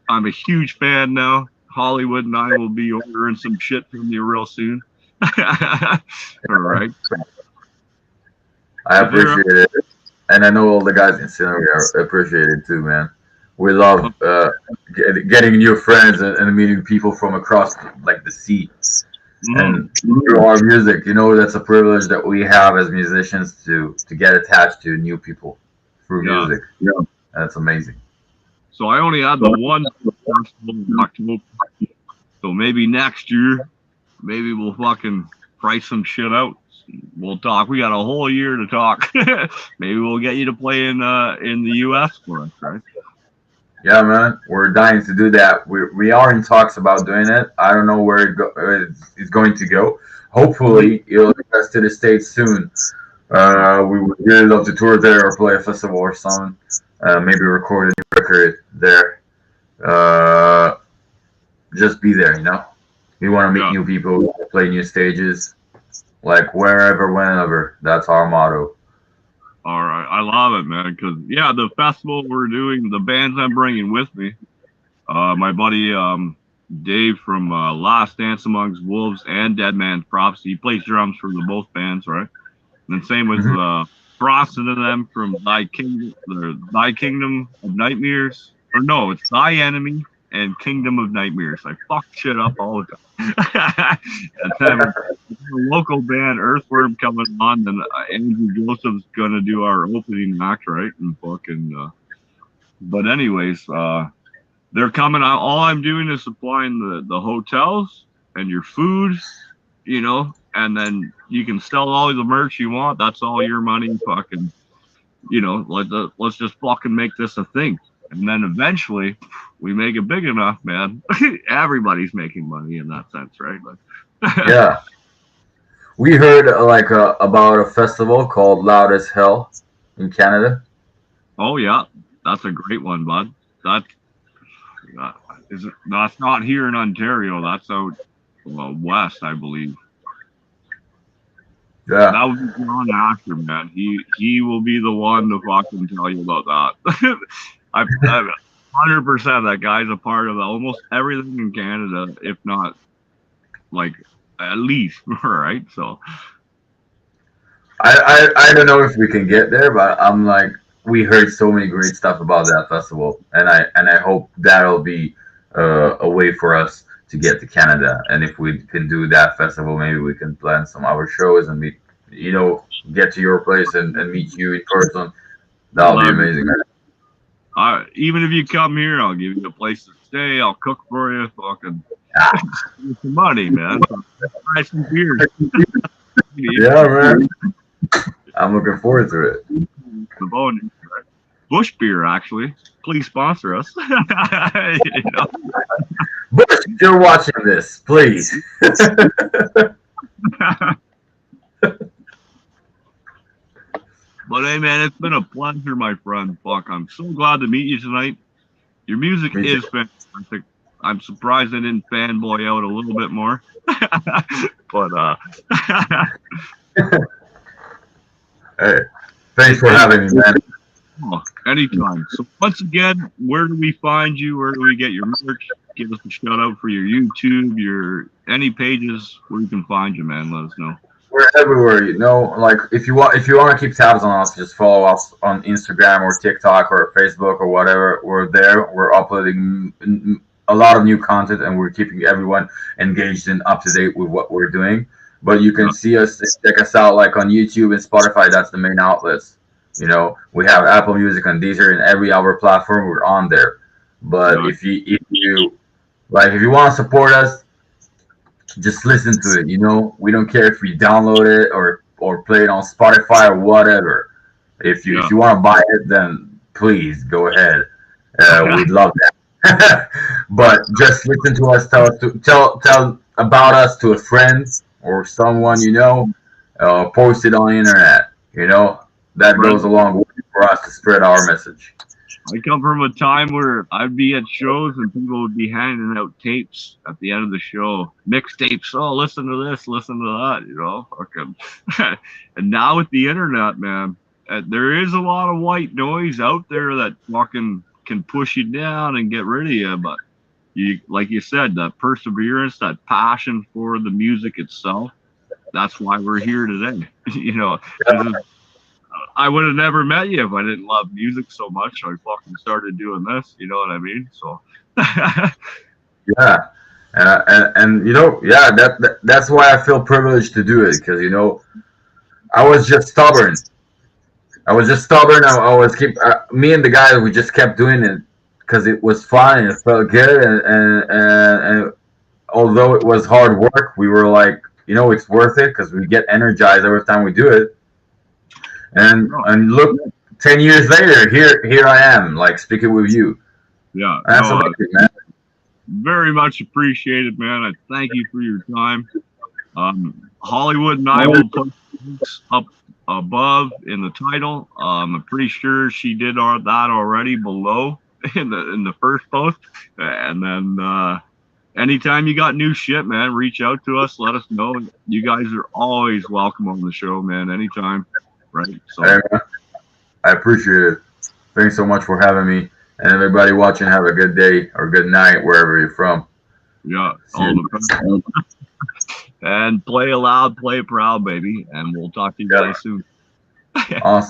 I'm a huge fan now. Hollywood and I will be ordering some shit from you real soon. All right. I Is there? appreciate it, and I know all the guys in Scenery appreciate it too, man. We Uh, love getting new friends and meeting people from across like the sea mm, and through our music. That's a privilege that we have as musicians to get attached to new people through yeah. music. Yeah, that's amazing. So I only had the one festival in October. So maybe next year, maybe we'll fucking price some shit out. We'll talk. We got a whole year to talk. Maybe we'll get you to play in the U.S. for us, right? Yeah, man, we're dying to do that. We are in talks about doing it. I don't know where it's going to go. Mhm. Hopefully, it'll take us to the States soon. We would really love to tour there or play a festival or something. Maybe record a new record there. Uh, just be there, We want to meet Yeah. new people, play new stages, like wherever, whenever. That's our motto. All right. I love it, man. Because yeah, the festival we're doing, the bands I'm bringing with me. My buddy Dave from Last Dance Amongst Wolves and Dead Man's Prophecy. He plays drums for the both bands, right? And then same with Hmm. Frosted and them from Thy Kingdom of Nightmares. Or no, it's Thy Enemy and Kingdom of Nightmares. I fuck shit up all the time. And then with the local band Earthworm coming on, then Andrew Joseph's gonna do our opening act, right? And fucking. But anyways, they're coming out. All I'm doing is supplying the hotels and your food, and then you can sell all the merch you want. That's all your money. Fucking, let's just fucking make this a thing. And then eventually we make it big enough, man. Everybody's making money in that sense, right? Like, Yeah, we heard about a festival called Loud as Hell in Canada. oh yeah, that's a great one, bud. That uh, that's not here in Ontario. That's out west, I believe. Yeah, That would be John Asher, man. He will be the one to fucking tell you about that. I 100%. That guy's a part of almost everything in Canada, if not like at least, right? So I don't know if we can get there, but I'm like, we heard so many great stuff about that festival, and I hope that'll be a way for us to get to Canada. And if we can do that festival, maybe we can plan some other shows and meet, get to your place and meet you in person. That'll be love amazing, man. even if you come here, I'll give you a place to stay. I'll cook for you. Fucking Ah, some money, man. Buy some beers. yeah, man. I'm looking forward to it. The bone, Bush beer, actually. Please sponsor us. You know? Bush, if you're watching this, please. But hey, man, it's been a pleasure, my friend. Fuck, I'm so glad to meet you tonight. Your music Me too. is fantastic. I'm surprised I didn't fanboy out a little bit more. But Hey, thanks for having me, man. oh, anytime. So once again, where do we find you? Where do we get your merch? Give us a shout out for your YouTube, your any pages where you can find you, man. Let us know. We're everywhere, Like if you want to keep tabs on us, just follow us on Instagram or TikTok or Facebook or whatever. We're there. We're uploading a lot of new content, and we're keeping everyone engaged and up to date with what we're doing. But you can see us, check us out like on YouTube and Spotify. That's the main outlets. We have Apple Music and Deezer and every other platform. We're on there. But if you want to support us, just listen to it. We don't care if you download it or play it on Spotify or whatever. If you want to buy it, then please go ahead. We'd love that. But just listen to us. Tell about us to a friend or someone post it on the internet. That goes a long way for us to spread our message. I come from a time where I'd be at shows and people would be handing out tapes at the end of the show, mixtapes. Oh, listen to this, listen to that, fucking. And now with the internet, man, there is a lot of white noise out there that fucking can push you down and get rid of you. But like you said, that perseverance, that passion for the music itself, that's why we're here today. I would have never met you if I didn't love music so much. I fucking started doing this. You know what I mean? So. Yeah, that's why I feel privileged to do it because I was just stubborn. I was me and the guys, we just kept doing it because it was fun and it felt good, and although it was hard work, we were like, it's worth it because we get energized every time we do it. And look, 10 years later, here I am, like speaking with you. Yeah, that's amazing, man. Very much appreciated, man. I thank you for your time. Hollywood and I will put links up above in the title. I'm pretty sure she did that already below in the first post. And then anytime you got new shit, man, reach out to us. Let us know. You guys are always welcome on the show, man. Anytime. Right. So I appreciate it. Thanks so much for having me. And everybody watching, have a good day or good night wherever you're from. Yeah. All the best. And play loud, play proud, baby. And we'll talk to you guys soon. Awesome.